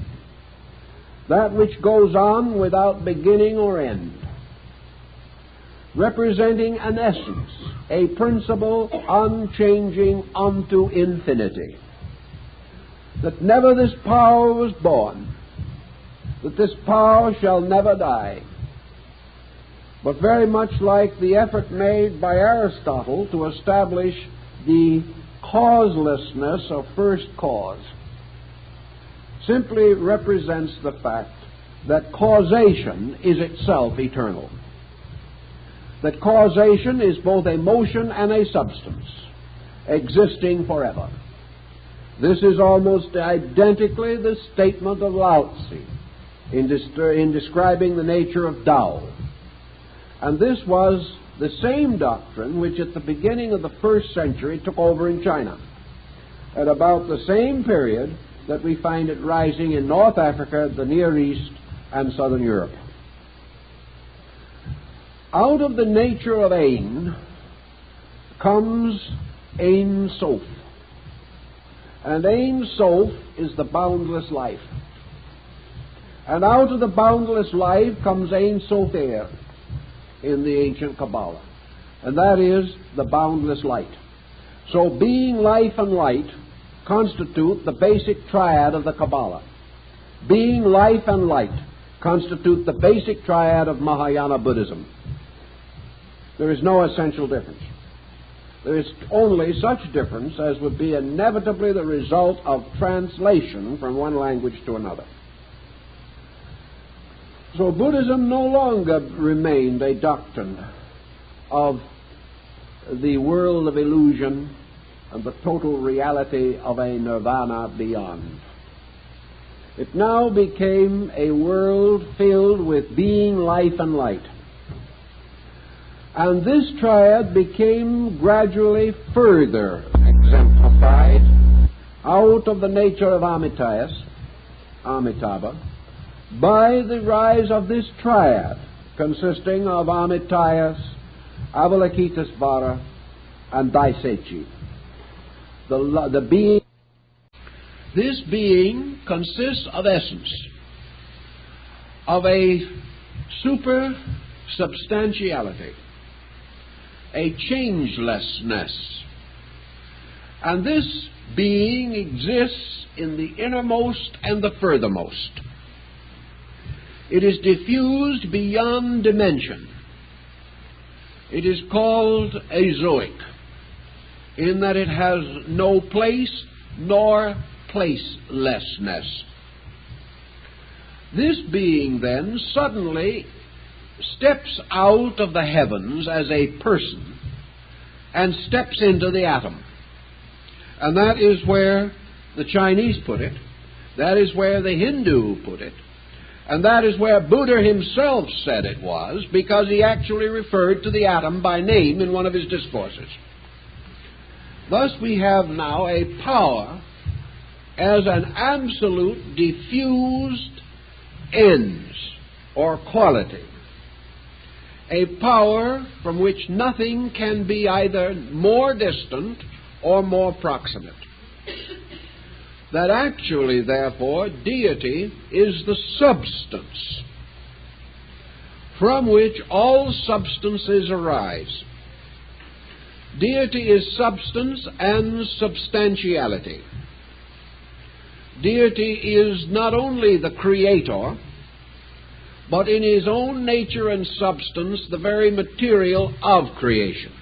That which goes on without beginning or end. Representing an essence, a principle unchanging unto infinity. That never this power was born, that this power shall never die. But very much like the effort made by Aristotle to establish the causelessness of first cause, simply represents the fact that causation is itself eternal. That causation is both a motion and a substance, existing forever. This is almost identically the statement of Lao Tzu in describing the nature of Tao. And this was the same doctrine which at the beginning of the first century took over in China, at about the same period that we find it rising in North Africa, the Near East, and Southern Europe. Out of the nature of Ein comes Ein Sof. And Ein Sof is the boundless life. And out of the boundless life comes Ein Sofer in the ancient Cabala. And that is the boundless light. So being, life, and light constitute the basic triad of the Cabala. Being, life, and light constitute the basic triad of Mahayana Buddhism. There is no essential difference. There is only such difference as would be inevitably the result of translation from one language to another. So Buddhism no longer remained a doctrine of the world of illusion and the total reality of a nirvana beyond. It now became a world filled with being, life, and light. And this triad became gradually further exemplified out of the nature of Amitabha, by the rise of this triad consisting of Amitayas, Avalokitesvara, and Daisechi. The being. This being consists of essence, of a supersubstantiality, a changelessness. And this being exists in the innermost and the furthermost. It is diffused beyond dimension. It is called azoic, in that it has no place nor placelessness. This being then suddenly steps out of the heavens as a person and steps into the atom. And that is where the Chinese put it. That is where the Hindu put it. And that is where Buddha himself said it was, because he actually referred to the atom by name in one of his discourses. Thus we have now a power as an absolute diffused ens, or quality. A power from which nothing can be either more distant or more proximate. That actually, therefore, deity is the substance from which all substances arise. Deity is substance and substantiality. Deity is not only the creator, but in his own nature and substance the very material of creation.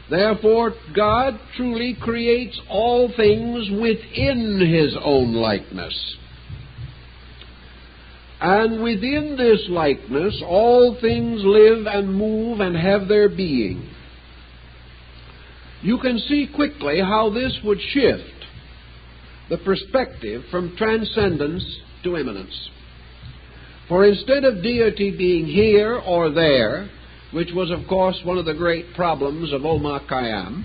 Therefore, God truly creates all things within his own likeness. And within this likeness, all things live and move and have their being. You can see quickly how this would shift the perspective from transcendence to immanence. For instead of deity being here or there, which was, of course, one of the great problems of Omar Khayyam,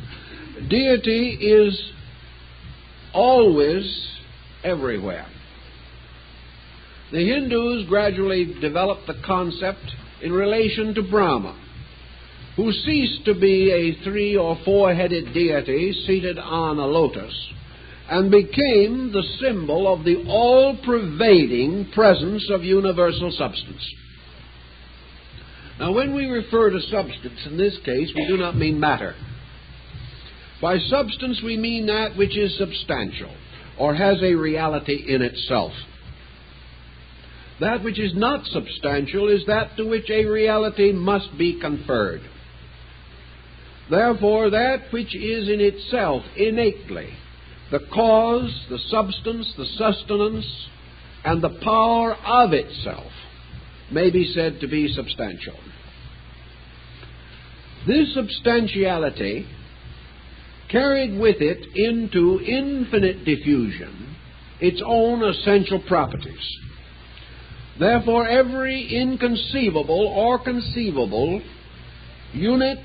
deity is always everywhere. The Hindus gradually developed the concept in relation to Brahma, who ceased to be a 3 or 4-headed deity seated on a lotus, and became the symbol of the all-pervading presence of universal substance. Now, when we refer to substance in this case, we do not mean matter. By substance we mean that which is substantial, or has a reality in itself. That which is not substantial is that to which a reality must be conferred. Therefore, that which is in itself innately the cause, the substance, the sustenance, and the power of itself may be said to be substantial. This substantiality carried with it into infinite diffusion its own essential properties. Therefore, every inconceivable or conceivable unit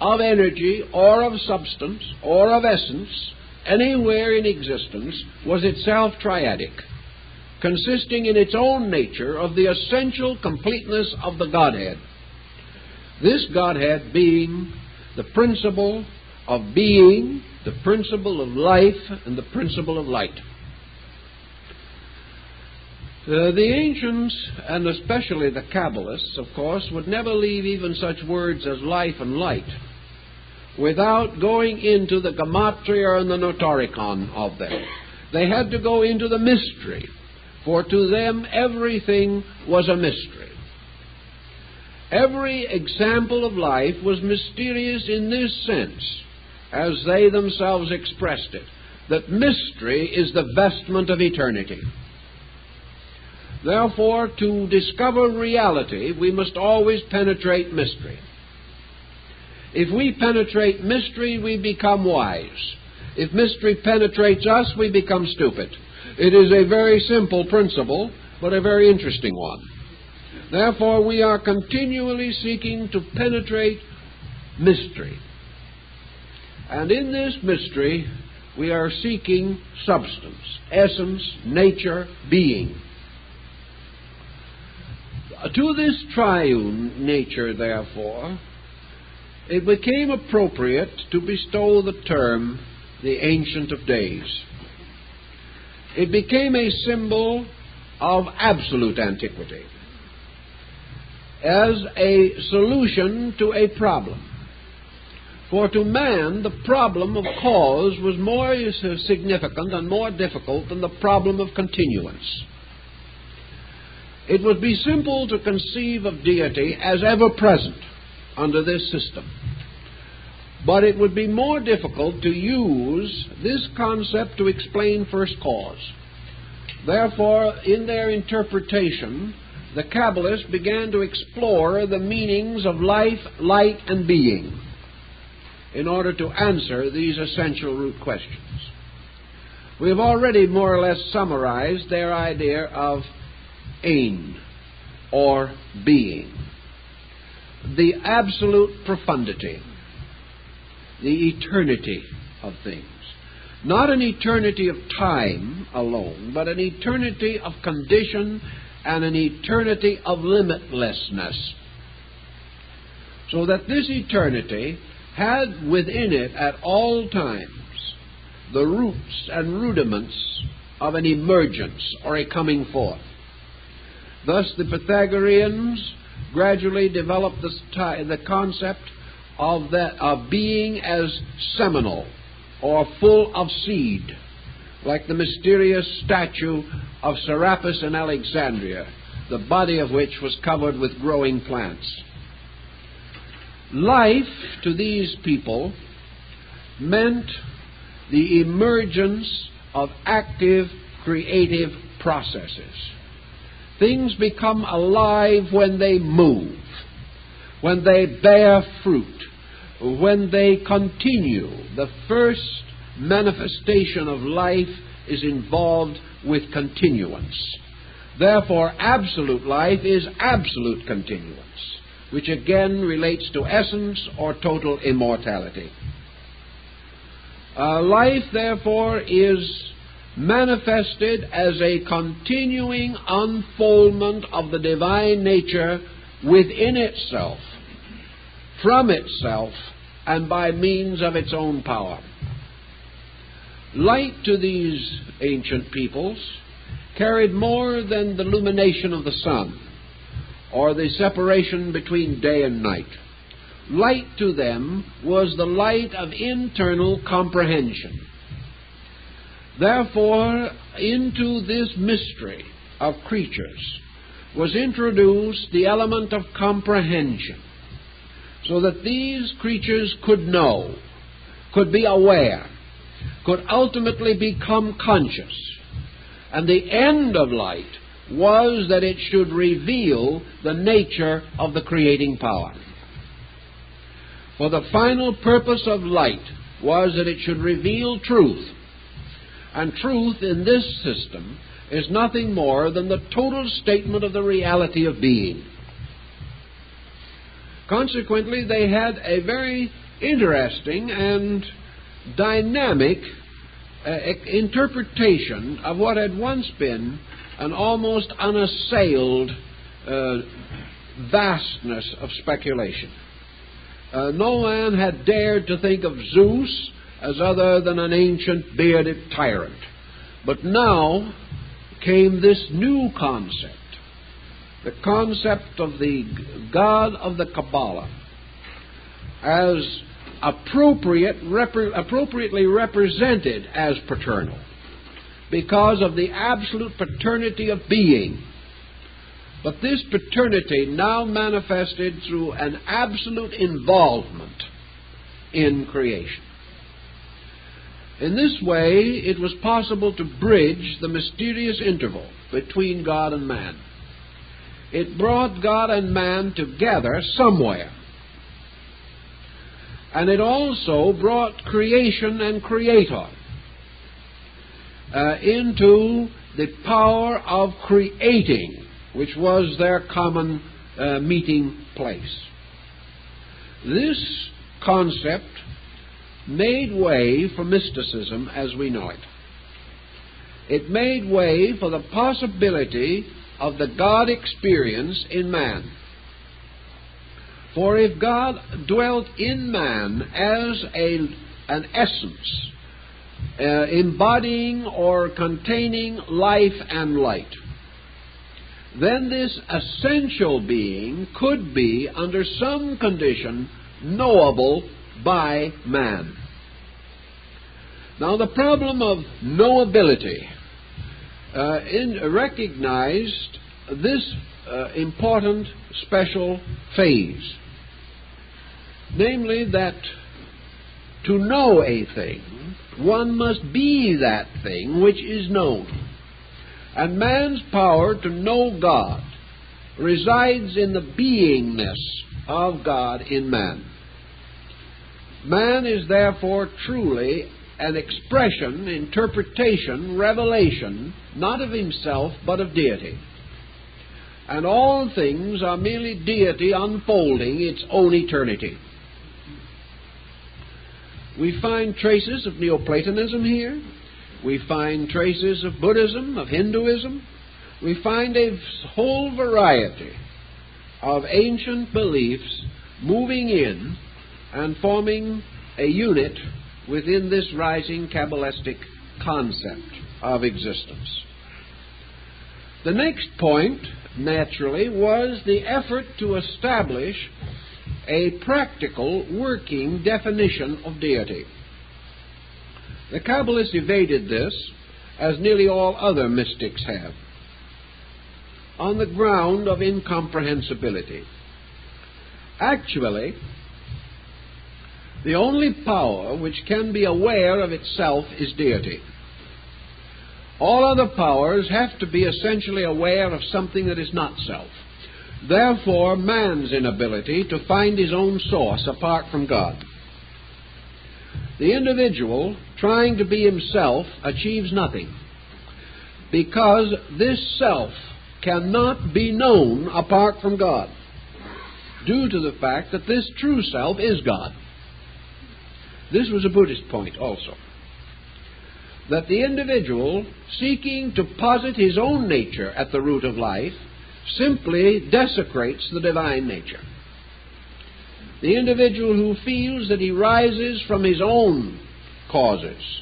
of energy or of substance or of essence anywhere in existence was itself triadic, consisting in its own nature of the essential completeness of the Godhead. This Godhead being the principle of being, the principle of life, and the principle of light. The ancients, and especially the Kabbalists, of course, would never leave even such words as life and light without going into the gematria and the notarikon of them. They had to go into the mystery, for to them everything was a mystery. Every example of life was mysterious in this sense, as they themselves expressed it, that mystery is the vestment of eternity. Therefore, to discover reality, we must always penetrate mystery. If we penetrate mystery, we become wise. If mystery penetrates us, we become stupid. It is a very simple principle, but a very interesting one. Therefore, we are continually seeking to penetrate mystery. And in this mystery, we are seeking substance, essence, nature, being. To this triune nature, therefore, it became appropriate to bestow the term the Ancient of Days. It became a symbol of absolute antiquity, as a solution to a problem. For to man, the problem of cause was more significant and more difficult than the problem of continuance. It would be simple to conceive of deity as ever present under this system, but it would be more difficult to use this concept to explain first cause. Therefore, in their interpretation, the Kabbalists began to explore the meanings of life, light, and being in order to answer these essential root questions. We have already more or less summarized their idea of ein, or being, the absolute profundity, the eternity of things. Not an eternity of time alone, but an eternity of condition and an eternity of limitlessness. So that this eternity had within it at all times the roots and rudiments of an emergence or a coming forth. Thus the Pythagoreans gradually developed the concept of being as seminal or full of seed, like the mysterious statue of Serapis in Alexandria, the body of which was covered with growing plants. Life to these people meant the emergence of active, creative processes. Things become alive when they move, when they bear fruit, when they continue. The first manifestation of life is involved with continuance. Therefore, absolute life is absolute continuance, which again relates to essence or total immortality. Life, therefore, is manifested as a continuing unfoldment of the divine nature within itself, from itself, and by means of its own power. Light to these ancient peoples carried more than the illumination of the sun or the separation between day and night. Light to them was the light of internal comprehension. Therefore, into this mystery of creatures was introduced the element of comprehension, so that these creatures could know, could be aware, could ultimately become conscious. And the end of light was that it should reveal the nature of the creating power. For the final purpose of light was that it should reveal truth. And truth in this system is nothing more than the total statement of the reality of being. Consequently, they had a very interesting and dynamic interpretation of what had once been an almost unassailed vastness of speculation. No man had dared to think of Zeus as other than an ancient bearded tyrant. But now came this new concept, the concept of the God of the Cabala, as appropriately represented as paternal, because of the absolute paternity of being. But this paternity now manifested through an absolute involvement in creation. In this way, it was possible to bridge the mysterious interval between God and man. It brought God and man together somewhere. And it also brought creation and creator into the power of creating, which was their common meeting place. This concept made way for mysticism as we know it. It made way for the possibility of the God experience in man. For if God dwelt in man as an essence, embodying or containing life and light, then this essential being could be, under some condition, knowable by man. Now, the problem of knowability recognized this important special phase, namely that to know a thing, one must be that thing which is known. And man's power to know God resides in the beingness of God in man. Man is therefore truly an expression, interpretation, revelation, not of himself, but of deity. And all things are merely deity unfolding its own eternity. We find traces of Neoplatonism here. We find traces of Buddhism, of Hinduism. We find a whole variety of ancient beliefs moving in and forming a unit within this rising Kabbalistic concept of existence. The next point, naturally, was the effort to establish a practical working definition of deity. The Kabbalists evaded this, as nearly all other mystics have, on the ground of incomprehensibility. Actually, the only power which can be aware of itself is deity. All other powers have to be essentially aware of something that is not self. Therefore, man's inability to find his own source apart from God. The individual, trying to be himself, achieves nothing, because this self cannot be known apart from God, due to the fact that this true self is God. This was a Buddhist point also, that the individual, seeking to posit his own nature at the root of life, simply desecrates the divine nature. The individual who feels that he rises from his own causes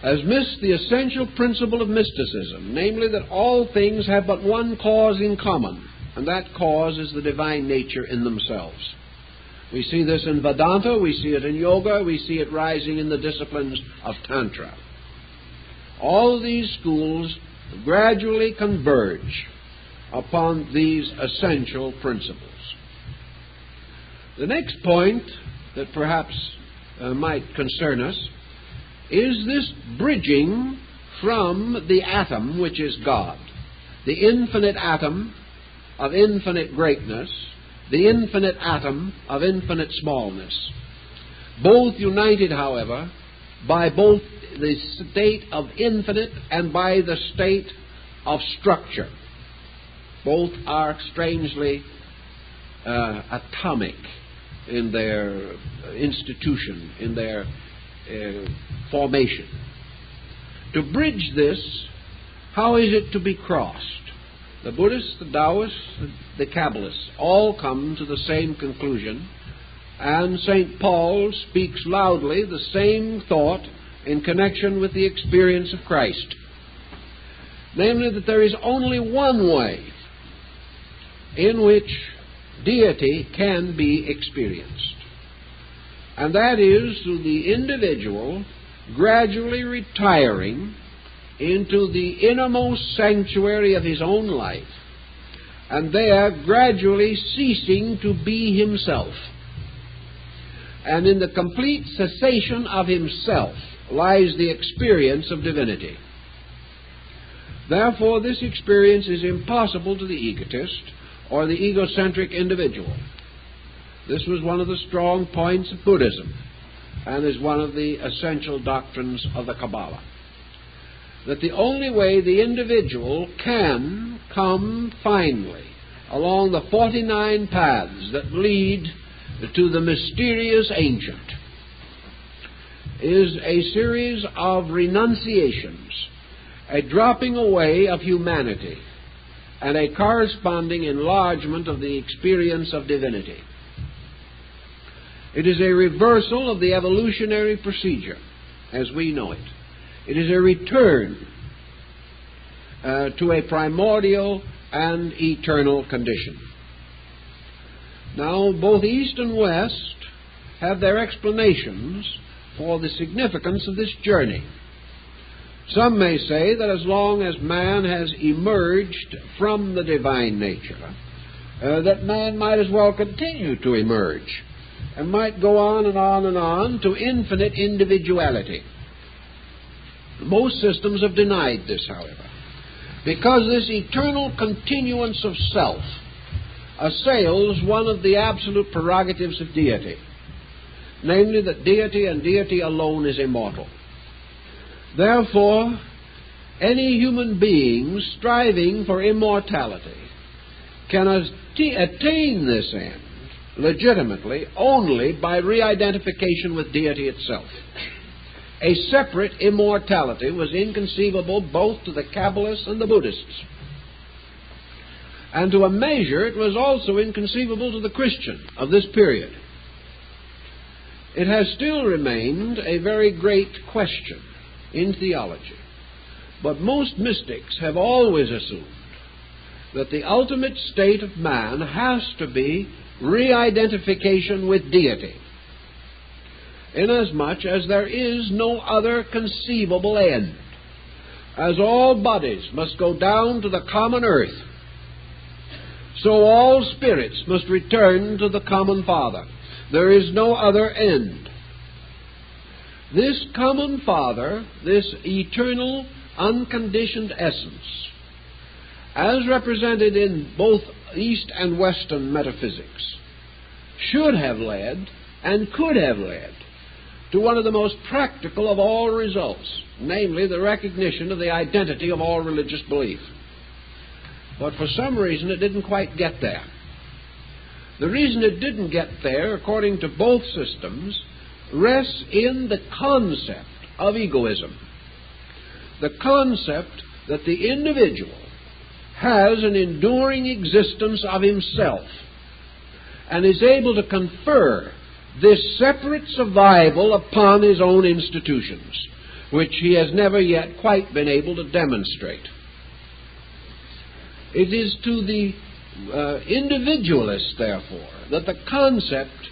has missed the essential principle of mysticism, namely that all things have but one cause in common, and that cause is the divine nature in themselves. We see this in Vedanta, we see it in yoga, we see it rising in the disciplines of Tantra. All these schools gradually converge upon these essential principles. The next point that perhaps might concern us is this bridging from the atom, which is God, the infinite atom of infinite greatness, the infinite atom of infinite smallness, both united, however, by both the state of infinite and by the state of structure. Both are strangely atomic in their institution, in their formation. To bridge this, how is it to be crossed? The Buddhists, the Taoists, the Kabbalists all come to the same conclusion, and St. Paul speaks loudly the same thought in connection with the experience of Christ. Namely, that there is only one way in which deity can be experienced, and that is through the individual gradually retiring into the innermost sanctuary of his own life, and there gradually ceasing to be himself. And in the complete cessation of himself lies the experience of divinity. Therefore, this experience is impossible to the egotist or the egocentric individual. This was one of the strong points of Buddhism, and is one of the essential doctrines of the Cabala. That the only way the individual can come finally along the 49 paths that lead to the mysterious ancient is a series of renunciations, a dropping away of humanity, and a corresponding enlargement of the experience of divinity. It is a reversal of the evolutionary procedure as we know it. It is a return to a primordial and eternal condition. Now, both East and West have their explanations for the significance of this journey. Some may say that as long as man has emerged from the divine nature, that man might as well continue to emerge and might go on and on and on to infinite individuality. Most systems have denied this, however, because this eternal continuance of self assails one of the absolute prerogatives of deity, namely that deity and deity alone is immortal. Therefore, any human being striving for immortality can attain this end legitimately only by re-identification with deity itself. A separate immortality was inconceivable both to the Kabbalists and the Buddhists. And to a measure, it was also inconceivable to the Christian of this period. It has still remained a very great question in theology. But most mystics have always assumed that the ultimate state of man has to be re-identification with deity, inasmuch as there is no other conceivable end. As all bodies must go down to the common earth, so all spirits must return to the common Father. There is no other end. This common Father, this eternal, unconditioned essence, as represented in both East and Western metaphysics, should have led and could have led to one of the most practical of all results, namely the recognition of the identity of all religious belief. But for some reason it didn't quite get there. The reason it didn't get there, according to both systems, rests in the concept of egoism. The concept that the individual has an enduring existence of himself and is able to confer this separate survival upon his own institutions, which he has never yet quite been able to demonstrate. It is to the individualist, therefore, that the concept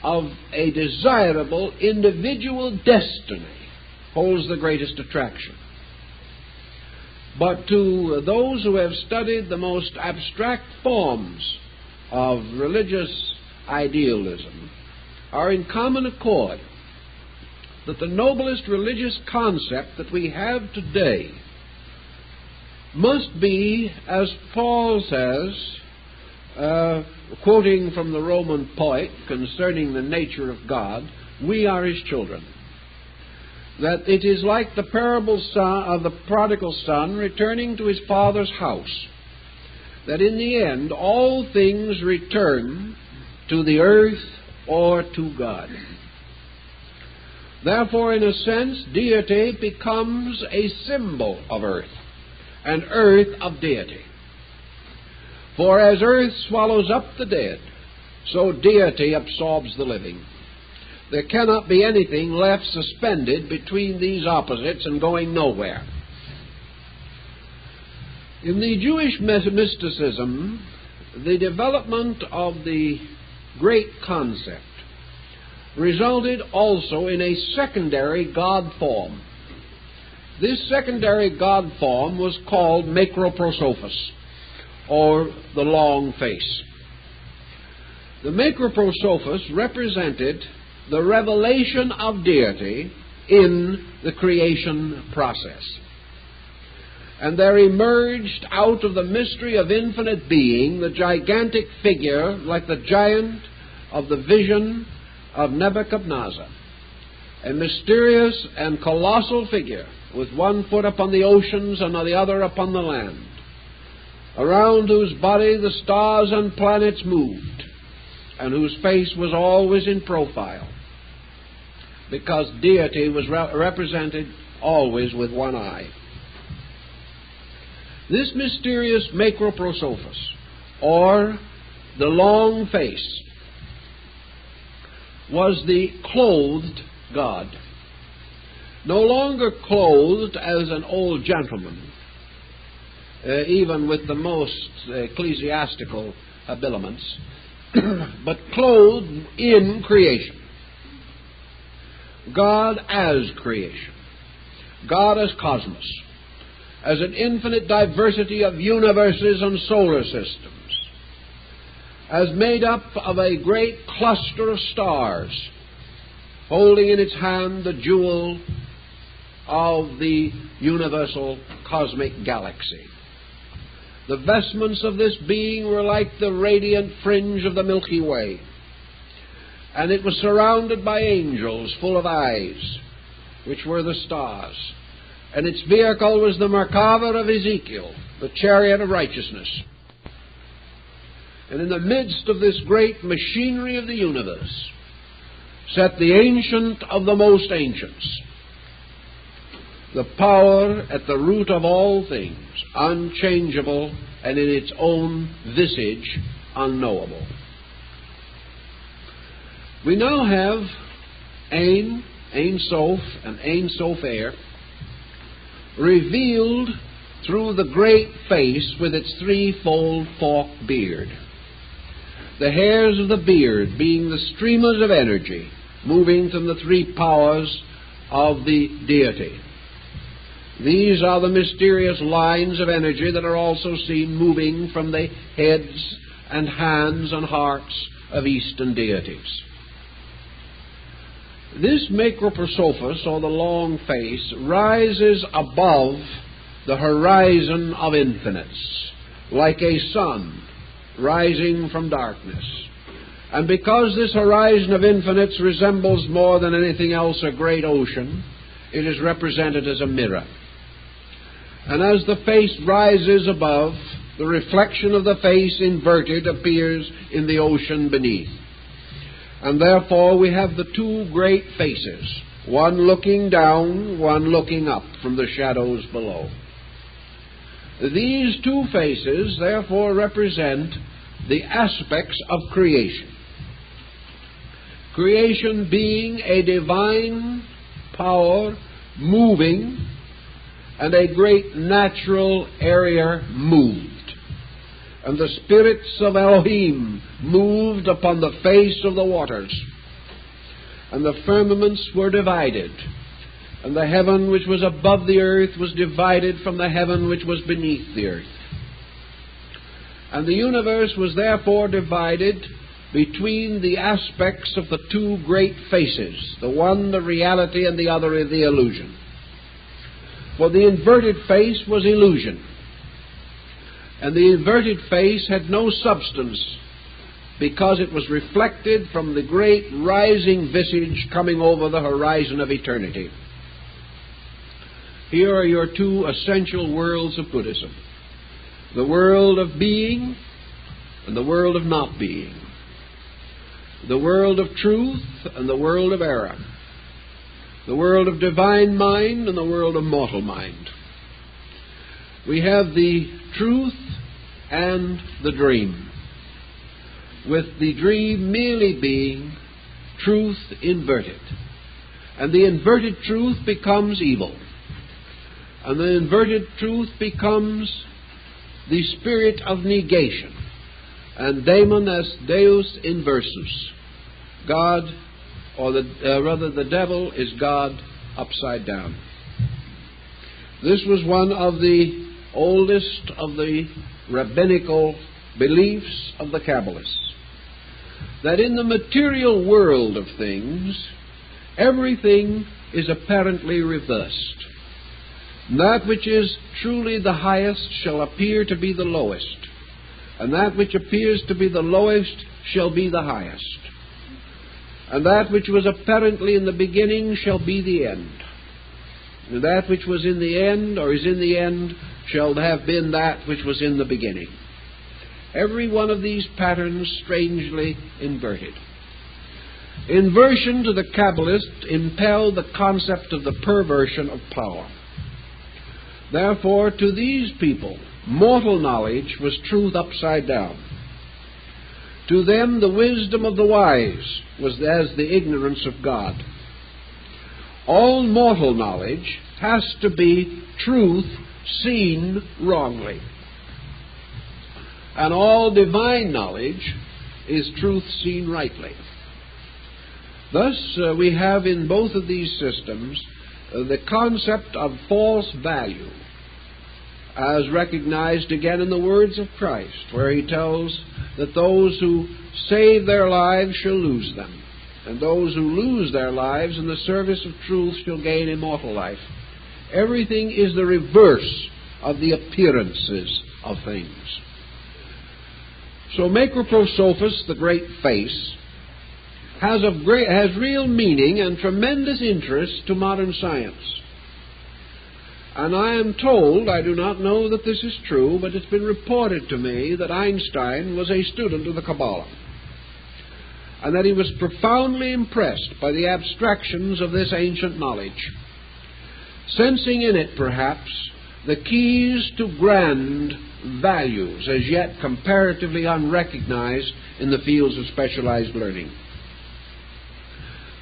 of a desirable individual destiny holds the greatest attraction. But to those who have studied the most abstract forms of religious idealism are in common accord that the noblest religious concept that we have today must be, as Paul says, quoting from the Roman poet concerning the nature of God, we are his children. That it is like the parable of the prodigal son returning to his father's house, that in the end all things return to the earth or to God. Therefore, in a sense, deity becomes a symbol of earth, and earth of deity. For as earth swallows up the dead, so deity absorbs the living. There cannot be anything left suspended between these opposites and going nowhere. In the Jewish mysticism, the development of the great concept resulted also in a secondary God form. This secondary God form was called macroprosophos, or the long face. The macroprosophos represented the revelation of deity in the creation process. And there emerged out of the mystery of infinite being the gigantic figure, like the giant of the vision of Nebuchadnezzar, a mysterious and colossal figure with one foot upon the oceans and the other upon the land, around whose body the stars and planets moved, and whose face was always in profile, because deity was represented always with one eye. This mysterious macroprosophos, or the long face, was the clothed God, no longer clothed as an old gentleman, even with the most ecclesiastical habiliments, but clothed in creation. God as creation, God as cosmos, as an infinite diversity of universes and solar systems, as made up of a great cluster of stars, holding in its hand the jewel of the universal cosmic galaxy. The vestments of this being were like the radiant fringe of the Milky Way, and it was surrounded by angels full of eyes, which were the stars. And its vehicle was the Merkava of Ezekiel, the chariot of righteousness. And in the midst of this great machinery of the universe sat the Ancient of the most ancients, the power at the root of all things, unchangeable and in its own visage unknowable. We now have Ein Sof, and Ein Sofer revealed through the great face with its threefold forked beard. The hairs of the beard being the streamers of energy moving from the three powers of the deity. These are the mysterious lines of energy that are also seen moving from the heads and hands and hearts of Eastern deities. This Macroprosophus, or the long face, rises above the horizon of infinites, like a sun rising from darkness. And because this horizon of infinites resembles more than anything else a great ocean, it is represented as a mirror. And as the face rises above, the reflection of the face inverted appears in the ocean beneath. And therefore we have the two great faces, one looking down, one looking up from the shadows below. These two faces therefore represent the aspects of creation. Creation being a divine power moving, and a great natural area moved. And the spirits of Elohim moved upon the face of the waters. And the firmaments were divided. And the heaven which was above the earth was divided from the heaven which was beneath the earth. And the universe was therefore divided between the aspects of the two great faces, the one the reality and the other the illusion. For the inverted face was illusion. And the inverted face had no substance, because it was reflected from the great rising visage coming over the horizon of eternity. Here are your two essential worlds of Buddhism: the world of being and the world of not being, the world of truth and the world of error, the world of divine mind and the world of mortal mind. We have the truth and the dream, with the dream merely being truth inverted. And the inverted truth becomes evil. And the inverted truth becomes the spirit of negation. And daemon as deus inversus. God, or the devil is God upside down. This was one of the oldest of the rabbinical beliefs of the Kabbalists, that in the material world of things, everything is apparently reversed. That which is truly the highest shall appear to be the lowest, and that which appears to be the lowest shall be the highest. And that which was apparently in the beginning shall be the end. And that which was in the end, or is in the end, shall have been that which was in the beginning. Every one of these patterns strangely inverted. Inversion to the Kabbalist impelled the concept of the perversion of power. Therefore, to these people, mortal knowledge was truth upside down. To them, the wisdom of the wise was as the ignorance of God. All mortal knowledge has to be truth seen wrongly. And all divine knowledge is truth seen rightly. Thus, we have in both of these systems the concept of false value, as recognized again in the words of Christ, where he tells that those who save their lives shall lose them, and those who lose their lives in the service of truth shall gain immortal life. Everything is the reverse of the appearances of things. So Macroprosophus, the great face, has real meaning and tremendous interest to modern science. And I am told, I do not know that this is true, but it's been reported to me that Einstein was a student of the Cabala, and that he was profoundly impressed by the abstractions of this ancient knowledge, sensing in it, perhaps, the keys to grand values as yet comparatively unrecognized in the fields of specialized learning.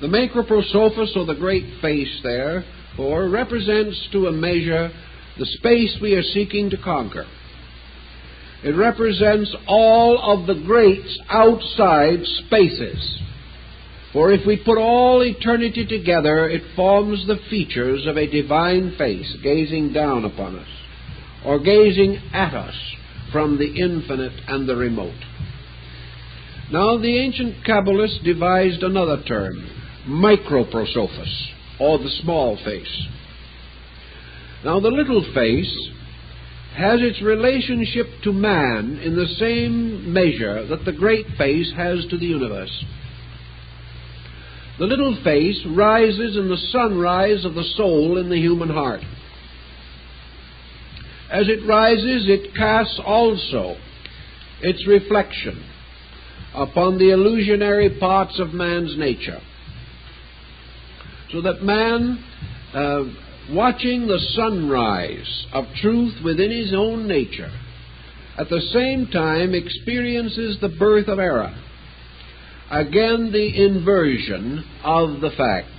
The Macroprosophus, or the great face, therefore, represents to a measure the space we are seeking to conquer. It represents all of the greats outside spaces. For if we put all eternity together, it forms the features of a divine face gazing down upon us, or gazing at us from the infinite and the remote. Now, the ancient Kabbalists devised another term, Microprosophus, or the small face. Now, the little face has its relationship to man in the same measure that the great face has to the universe. The little face rises in the sunrise of the soul in the human heart. As it rises, it casts also its reflection upon the illusionary parts of man's nature, so that man, watching the sunrise of truth within his own nature, at the same time experiences the birth of error, again the inversion of the fact.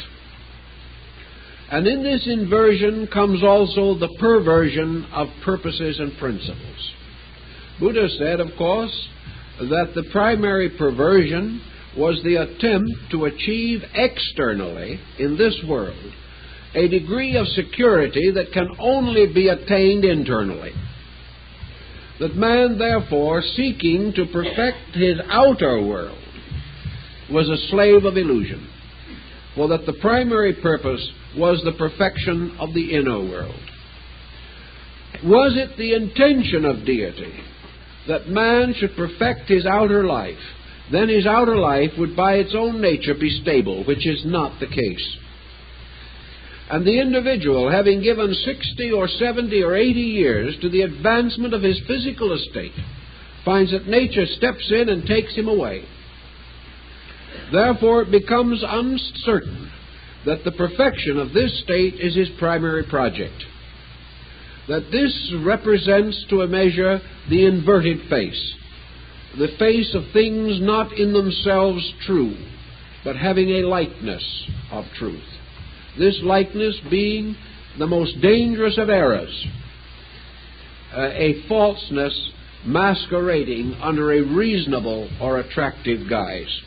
And in this inversion comes also the perversion of purposes and principles. Buddha said, of course, that the primary perversion was the attempt to achieve externally in this world a degree of security that can only be attained internally. That man, therefore, seeking to perfect his outer world, was a slave of illusion, for that the primary purpose was the perfection of the inner world. Was it the intention of deity that man should perfect his outer life, then his outer life would by its own nature be stable, which is not the case. And the individual, having given 60 or 70 or 80 years to the advancement of his physical estate, finds that nature steps in and takes him away. Therefore, it becomes uncertain that the perfection of this state is his primary project. That this represents, to a measure, the inverted face, the face of things not in themselves true, but having a likeness of truth. This likeness being the most dangerous of errors, a falseness masquerading under a reasonable or attractive guise.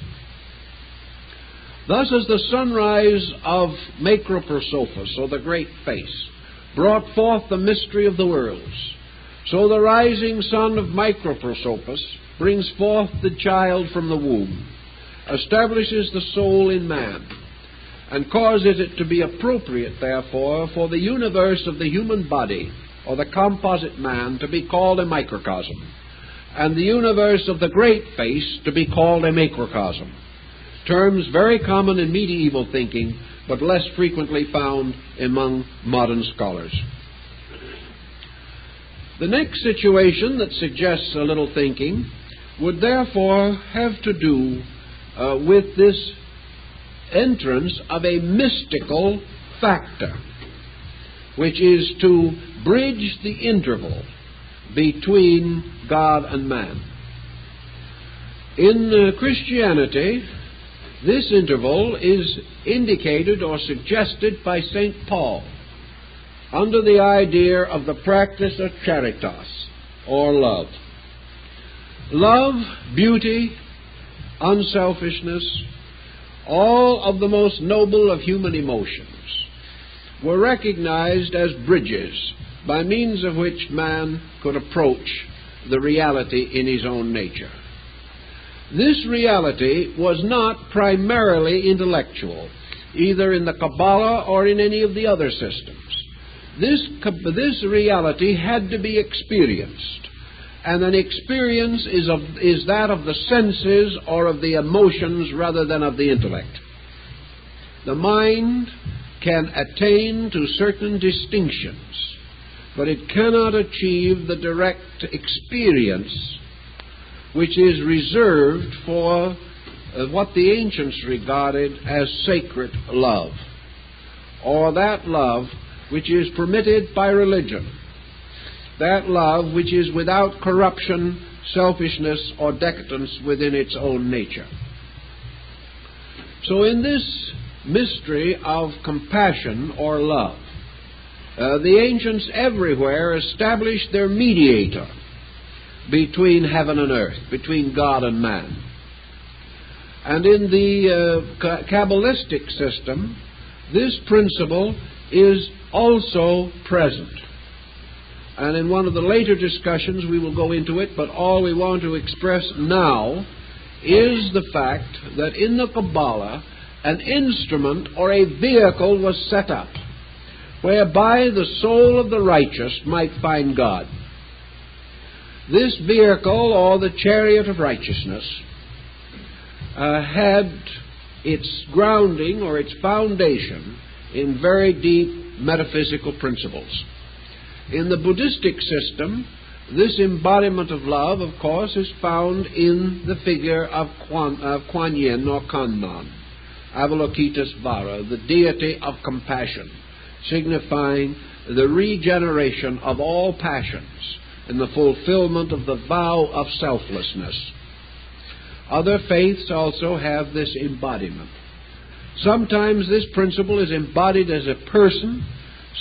Thus, as the sunrise of Macroprosophus, or the great face, brought forth the mystery of the worlds, so the rising sun of Microprosophus brings forth the child from the womb, establishes the soul in man, and causes it to be appropriate, therefore, for the universe of the human body, or the composite man, to be called a microcosm, and the universe of the great face to be called a macrocosm. Terms very common in medieval thinking, but less frequently found among modern scholars. The next situation that suggests a little thinking would therefore have to do with this entrance of a mystical factor, which is to bridge the interval between God and man. In Christianity, this interval is indicated or suggested by St. Paul under the idea of the practice of charitas, or love. Love, beauty, unselfishness, all of the most noble of human emotions, were recognized as bridges by means of which man could approach the reality in his own nature. This reality was not primarily intellectual, either in the Cabala or in any of the other systems. This reality had to be experienced and an experience is that of the senses or of the emotions rather than of the intellect. The mind can attain to certain distinctions, but it cannot achieve the direct experience which is reserved for what the ancients regarded as sacred love, or that love which is permitted by religion, that love which is without corruption, selfishness, or decadence within its own nature. So in this mystery of compassion or love, the ancients everywhere established their mediator between heaven and earth, between God and man. And in the Kabbalistic system, this principle is also present. And in one of the later discussions we will go into it, but all we want to express now is the fact that in the Cabala an instrument or a vehicle was set up whereby the soul of the righteous might find God. This vehicle, or the chariot of righteousness, had its grounding or its foundation in very deep metaphysical principles. In the Buddhistic system, this embodiment of love, of course, is found in the figure of Kuan Yin or Kanman, Avalokitesvara, the deity of compassion, signifying the regeneration of all passions and the fulfillment of the vow of selflessness. Other faiths also have this embodiment. Sometimes this principle is embodied as a person,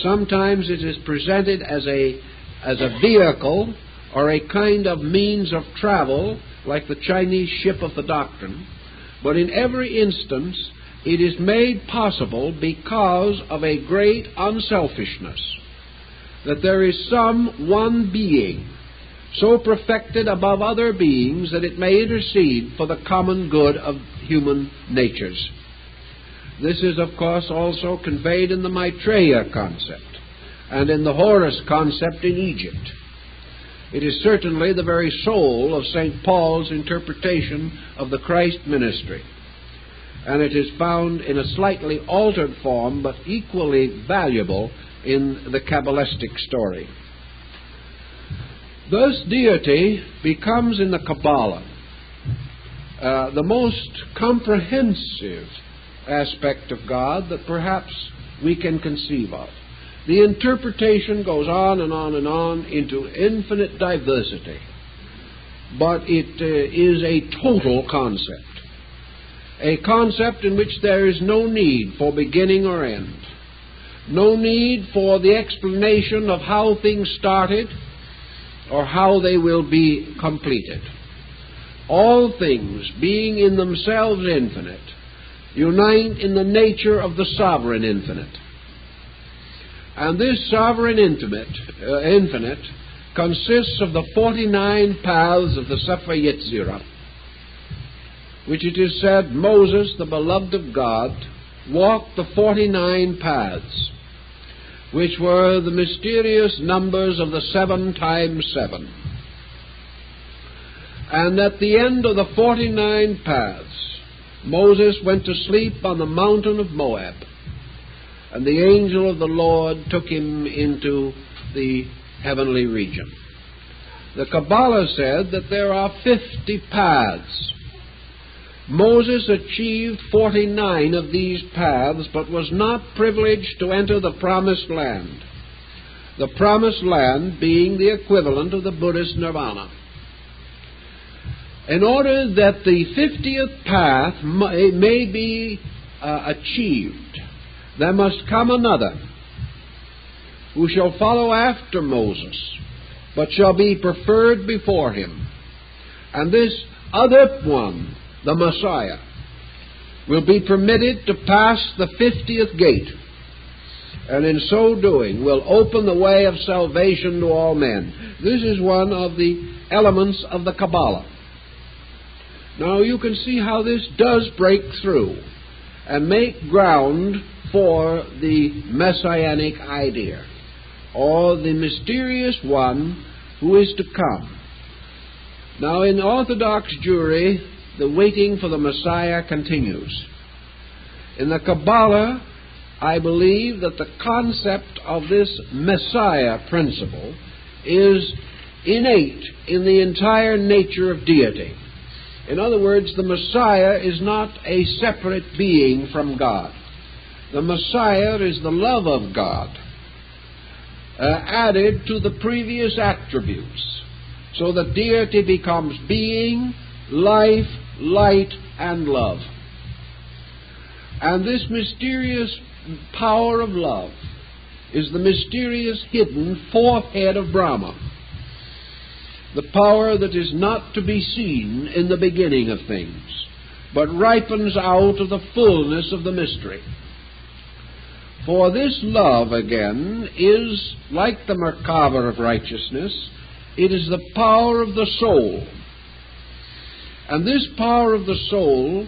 sometimes it is presented as a vehicle or a kind of means of travel, like the Chinese ship of the doctrine, but in every instance it is made possible because of a great unselfishness, that there is some one being so perfected above other beings that it may intercede for the common good of human natures. This is, of course, also conveyed in the Maitreya concept and in the Horus concept in Egypt. It is certainly the very soul of St. Paul's interpretation of the Christ ministry, and it is found in a slightly altered form, but equally valuable in the Kabbalistic story. Thus, deity becomes in the Cabala the most comprehensive aspect of God that perhaps we can conceive of. The interpretation goes on and on and on into infinite diversity, but it is a total concept, a concept in which there is no need for beginning or end, no need for the explanation of how things started or how they will be completed. All things, being in themselves infinite, unite in the nature of the sovereign infinite. And this sovereign infinite consists of the 49 paths of the Sefer Yetzirah, which it is said Moses, the beloved of God, walked the 49 paths, which were the mysterious numbers of the 7 times 7. And at the end of the 49 paths, Moses went to sleep on the mountain of Moab, and the angel of the Lord took him into the heavenly region. The Cabala said that there are 50 paths. Moses achieved 49 of these paths, but was not privileged to enter the Promised Land, the Promised Land being the equivalent of the Buddhist nirvana. In order that the 50th path may be achieved, there must come another who shall follow after Moses, but shall be preferred before him. And this other one, the Messiah, will be permitted to pass the 50th gate, and in so doing will open the way of salvation to all men. This is one of the elements of the Cabala. Now you can see how this does break through and make ground for the messianic idea, or the mysterious one who is to come, Now, in Orthodox Jewry, the waiting for the Messiah continues. In the Cabala, I believe that the concept of this Messiah principle is innate in the entire nature of deity. In other words, the Messiah is not a separate being from God. The Messiah is the love of God added to the previous attributes, so that deity becomes being, life, light, and love. And this mysterious power of love is the mysterious hidden fourth head of Brahma, the power that is not to be seen in the beginning of things, but ripens out of the fullness of the mystery. For this love, again, is like the Merkava of righteousness. It is the power of the soul. And this power of the soul,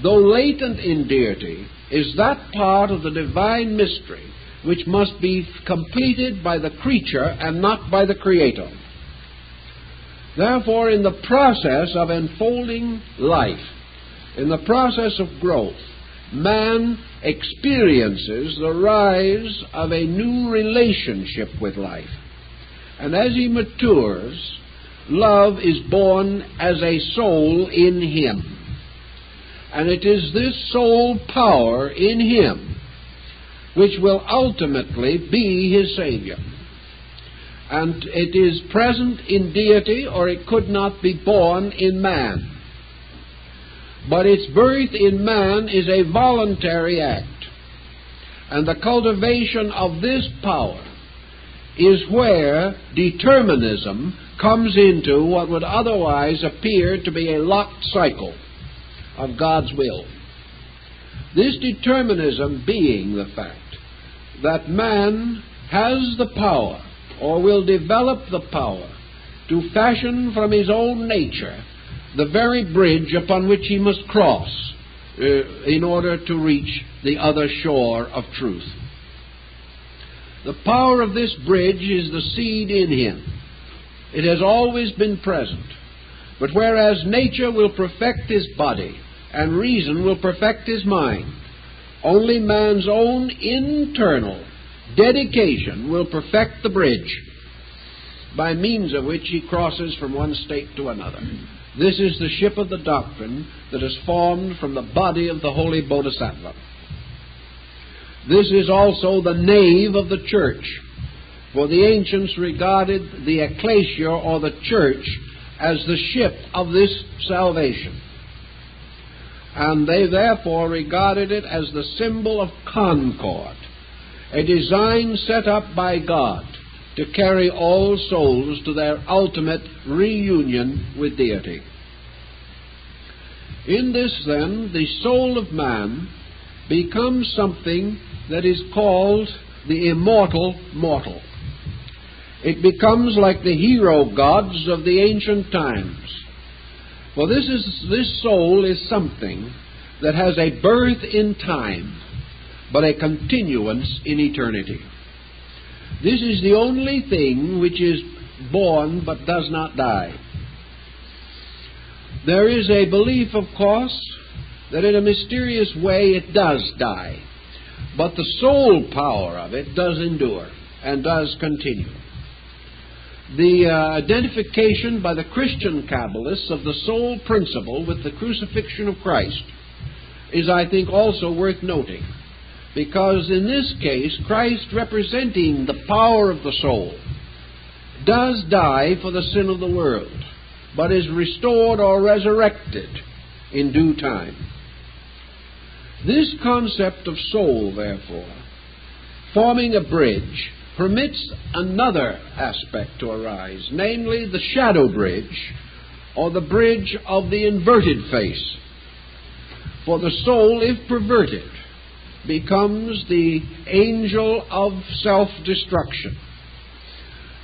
though latent in deity, is that part of the divine mystery which must be completed by the creature and not by the Creator. Therefore, in the process of enfolding life, in the process of growth, man experiences the rise of a new relationship with life. And as he matures, love is born as a soul in him. And it is this soul power in him which will ultimately be his Savior. And it is present in deity, or it could not be born in man. But its birth in man is a voluntary act. And the cultivation of this power is where determinism comes into what would otherwise appear to be a locked cycle of God's will. This determinism being the fact that man has the power, or will develop the power, to fashion from his own nature the very bridge upon which he must cross in order to reach the other shore of truth. The power of this bridge is the seed in him. It has always been present. But whereas nature will perfect his body and reason will perfect his mind, only man's own internal dedication will perfect the bridge, by means of which he crosses from one state to another. This is the ship of the doctrine that is formed from the body of the holy Bodhisattva. This is also the nave of the church, for the ancients regarded the ecclesia, or the church, as the ship of this salvation. And they therefore regarded it as the symbol of concord, a design set up by God to carry all souls to their ultimate reunion with deity. In this, then, the soul of man becomes something that is called the immortal mortal. It becomes like the hero gods of the ancient times. For this soul is something that has a birth in time, but a continuance in eternity. This is the only thing which is born but does not die. There is a belief, of course, that in a mysterious way it does die, but the soul power of it does endure and does continue. The identification by the Christian Kabbalists of the soul principle with the crucifixion of Christ is, I think, also worth noting, because in this case, Christ, representing the power of the soul, does die for the sin of the world, but is restored or resurrected in due time. This concept of soul, therefore, forming a bridge, permits another aspect to arise, namely the shadow bridge, or the bridge of the inverted face. For the soul, if perverted, becomes the angel of self-destruction.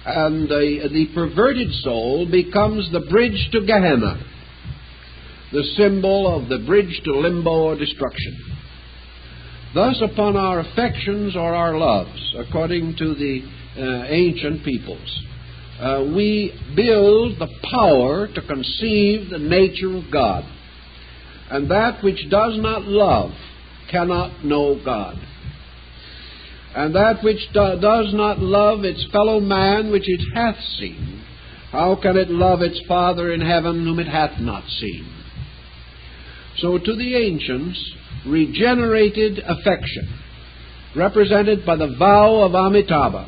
And the perverted soul becomes the bridge to Gehenna, the symbol of the bridge to limbo or destruction. Thus, upon our affections or our loves, according to the ancient peoples, we build the power to conceive the nature of God. And that which does not love cannot know God. And that which does not love its fellow man which it hath seen, how can it love its Father in heaven whom it hath not seen? So to the ancients, regenerated affection, represented by the vow of Amitabha,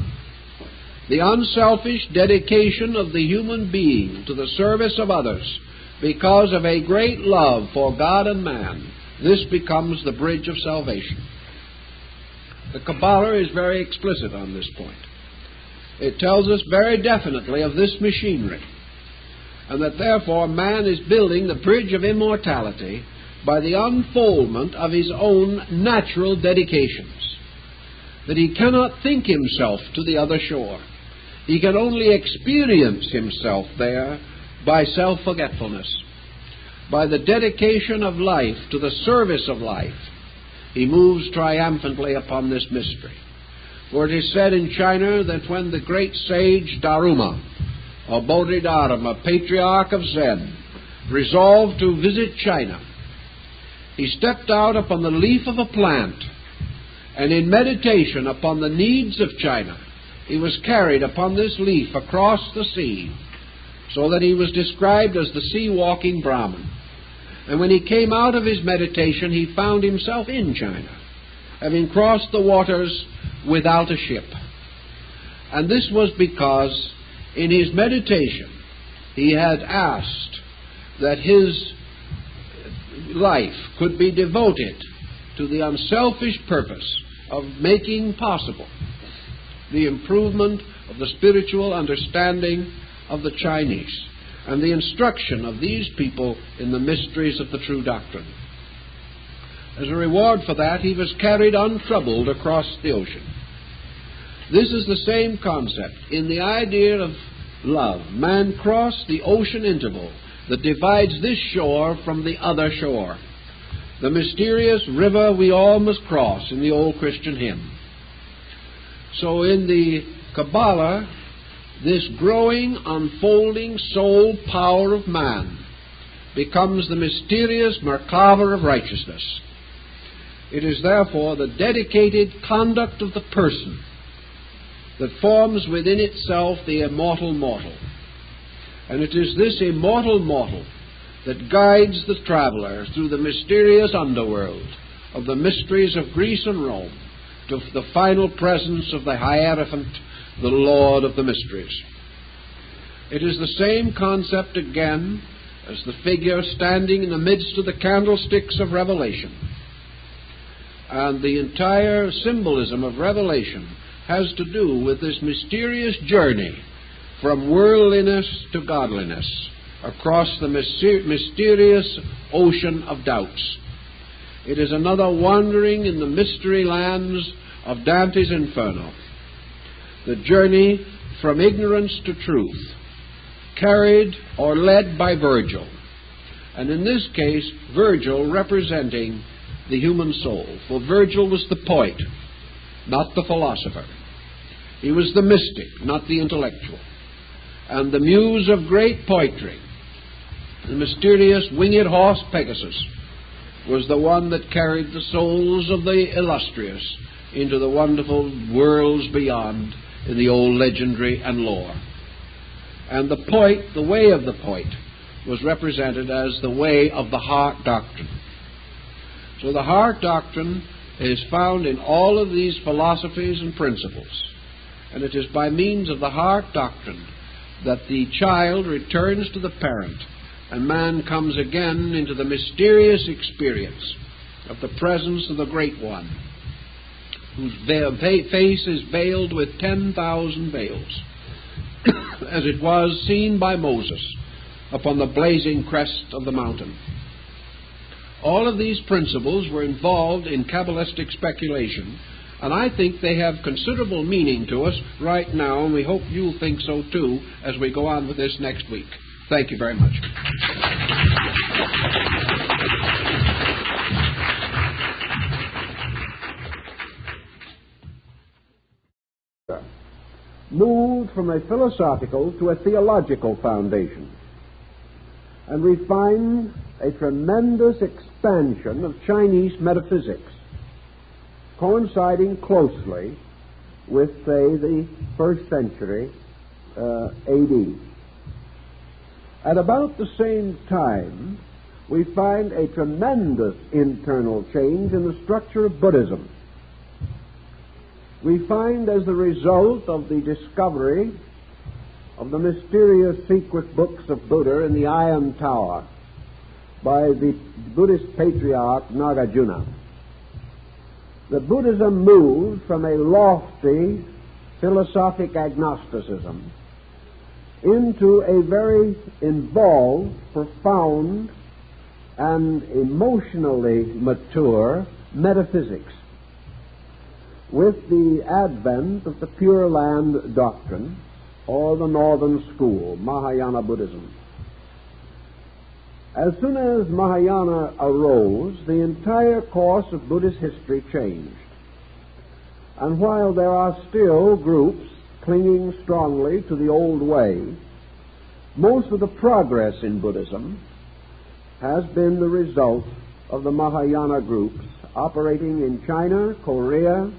the unselfish dedication of the human being to the service of others because of a great love for God and man, this becomes the bridge of salvation. The Cabala is very explicit on this point. It tells us very definitely of this machinery, and that therefore man is building the bridge of immortality by the unfoldment of his own natural dedications, that he cannot think himself to the other shore. He can only experience himself there by self-forgetfulness. By the dedication of life to the service of life, he moves triumphantly upon this mystery. For it is said in China that when the great sage Daruma, or Bodhidharma, patriarch of Zen, resolved to visit China, he stepped out upon the leaf of a plant, and in meditation upon the needs of China, he was carried upon this leaf across the sea, so that he was described as the sea-walking Brahman. And when he came out of his meditation, he found himself in China, having crossed the waters without a ship. And this was because in his meditation he had asked that his life could be devoted to the unselfish purpose of making possible the improvement of the spiritual understanding of the Chinese and the instruction of these people in the mysteries of the true doctrine. As a reward for that, he was carried untroubled across the ocean. This is the same concept. In the idea of love, man crossed the ocean interval that divides this shore from the other shore, the mysterious river we all must cross in the old Christian hymn. So in the Cabala, this growing, unfolding soul power of man becomes the mysterious Merkava of righteousness. It is therefore the dedicated conduct of the person that forms within itself the immortal mortal. And it is this immortal mortal that guides the traveler through the mysterious underworld of the mysteries of Greece and Rome to the final presence of the Hierophant, the Lord of the mysteries. It is the same concept again as the figure standing in the midst of the candlesticks of Revelation. And the entire symbolism of Revelation has to do with this mysterious journey from worldliness to godliness across the mysterious ocean of doubts. It is another wandering in the mystery lands of Dante's Inferno, the journey from ignorance to truth, carried or led by Virgil, and in this case Virgil representing the human soul, for Virgil was the poet, not the philosopher. He was the mystic, not the intellectual. And the muse of great poetry, the mysterious winged horse Pegasus, was the one that carried the souls of the illustrious into the wonderful worlds beyond in the old legendary and lore. And the poet, the way of the poet, was represented as the way of the heart doctrine. So the heart doctrine is found in all of these philosophies and principles. And it is by means of the heart doctrine that the child returns to the parent, and man comes again into the mysterious experience of the presence of the Great One, whose face is veiled with 10,000 veils, as it was seen by Moses upon the blazing crest of the mountain. All of these principles were involved in Kabbalistic speculation, and I think they have considerable meaning to us right now, and we hope you'll think so too as we go on with this next week. Thank you very much. moved from a philosophical to a theological foundation. And we find a tremendous expansion of Chinese metaphysics, coinciding closely with, say, the 1st century A.D. At about the same time, we find a tremendous internal change in the structure of Buddhism. We find, as the result of the discovery of the mysterious secret books of Buddha in the Iron Tower by the Buddhist patriarch Nagarjuna, that Buddhism moved from a lofty philosophic agnosticism into a very involved, profound, and emotionally mature metaphysics, with the advent of the Pure Land doctrine, or the Northern School, Mahayana Buddhism. As soon as Mahayana arose, the entire course of Buddhist history changed. And while there are still groups clinging strongly to the old way, most of the progress in Buddhism has been the result of the Mahayana groups operating in China, Korea,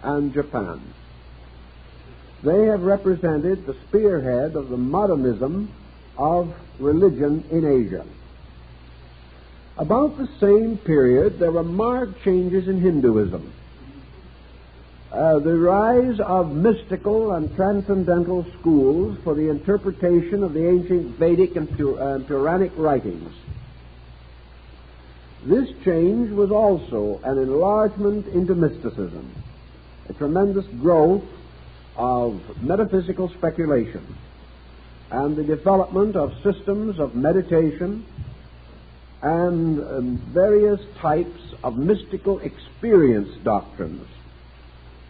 and Japan. They have represented the spearhead of the modernism of religion in Asia. About the same period, there were marked changes in Hinduism. The rise of mystical and transcendental schools for the interpretation of the ancient Vedic and Puranic writings. This change was also an enlargement into mysticism, a tremendous growth of metaphysical speculation, and the development of systems of meditation and various types of mystical experience doctrines,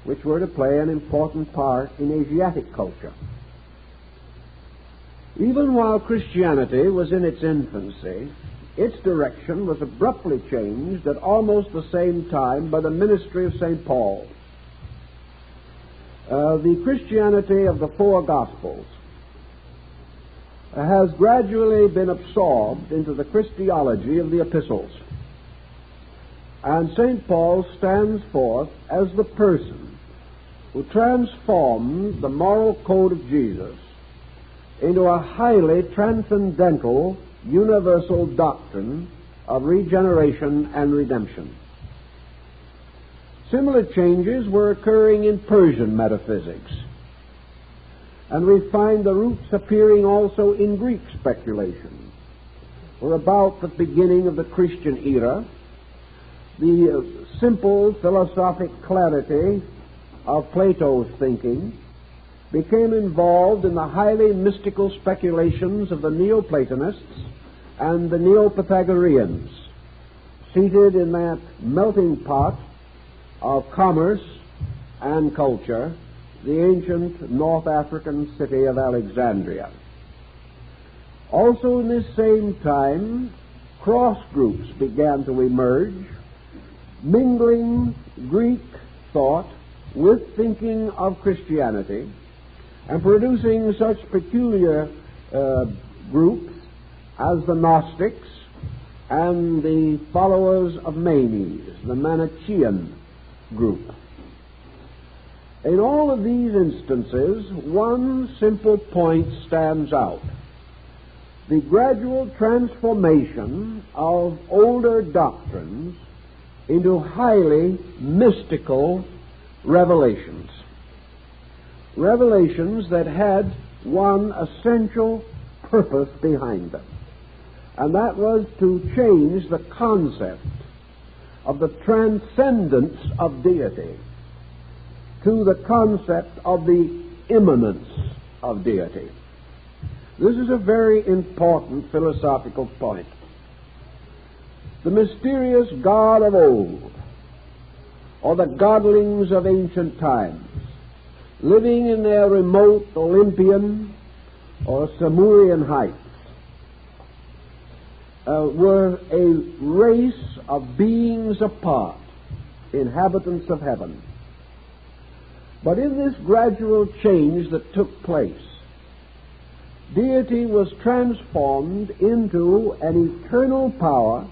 which were to play an important part in Asiatic culture. Even while Christianity was in its infancy, its direction was abruptly changed at almost the same time by the ministry of St. Paul. The Christianity of the four Gospels has gradually been absorbed into the Christology of the epistles. And St. Paul stands forth as the person who transformed the moral code of Jesus into a highly transcendental, universal doctrine of regeneration and redemption. Similar changes were occurring in Persian metaphysics, and we find the roots appearing also in Greek speculation. For about the beginning of the Christian era, the simple philosophic clarity of Plato's thinking became involved in the highly mystical speculations of the Neoplatonists and the Neo-Pythagoreans, seated in that melting pot of commerce and culture, the ancient North African city of Alexandria. Also in this same time, cross groups began to emerge, mingling Greek thought with thinking of Christianity, and producing such peculiar groups as the Gnostics and the followers of Manes, the Manichaean group. In all of these instances, one simple point stands out: the gradual transformation of older doctrines into highly mystical revelations. Revelations that had one essential purpose behind them, and that was to change the concept of the transcendence of deity to the concept of the immanence of deity. This is a very important philosophical point. The mysterious God of old, or the godlings of ancient times, living in their remote Olympian or Samurian heights, were a race of beings apart, inhabitants of heaven. But in this gradual change that took place, deity was transformed into an eternal power,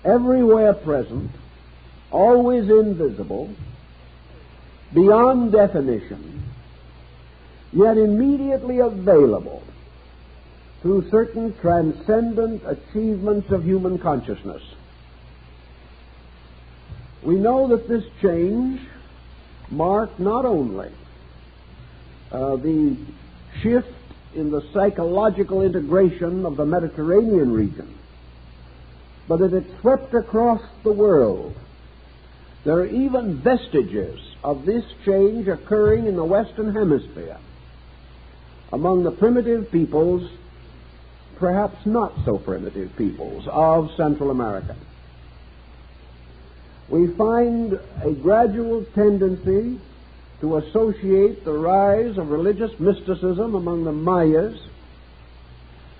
everywhere present, always invisible, beyond definition, yet immediately available through certain transcendent achievements of human consciousness. We know that this change marked not only the shift in the psychological integration of the Mediterranean region, but that it swept across the world. There are even vestiges of this change occurring in the Western Hemisphere among the primitive peoples, perhaps not so primitive peoples, of Central America. We find a gradual tendency to associate the rise of religious mysticism among the Mayas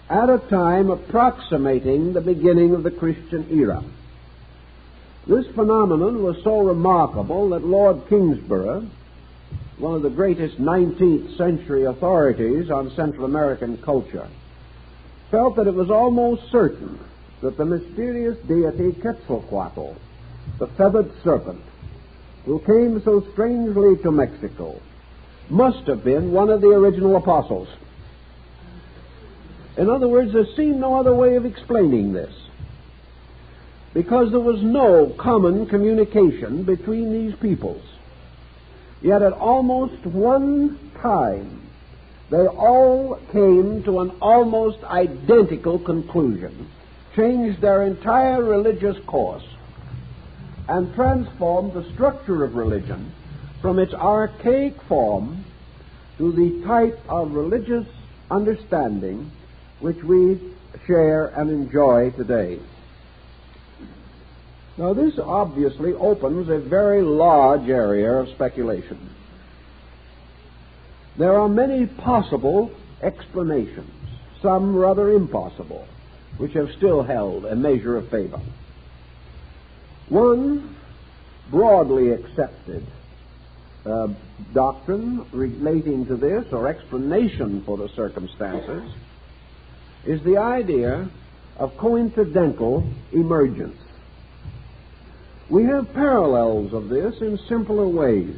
at a time approximating the beginning of the Christian era. This phenomenon was so remarkable that Lord Kingsborough, one of the greatest 19th century authorities on Central American culture, felt that it was almost certain that the mysterious deity Quetzalcoatl, the feathered serpent, who came so strangely to Mexico, must have been one of the original apostles. In other words, there seemed no other way of explaining this, because there was no common communication between these peoples. Yet at almost one time, they all came to an almost identical conclusion, changed their entire religious course, and transformed the structure of religion from its archaic form to the type of religious understanding which we share and enjoy today. Now, this obviously opens a very large area of speculation. There are many possible explanations, some rather impossible, which have still held a measure of favor. One broadly accepted doctrine relating to this, or explanation for the circumstances, is the idea of coincidental emergence. We have parallels of this in simpler ways.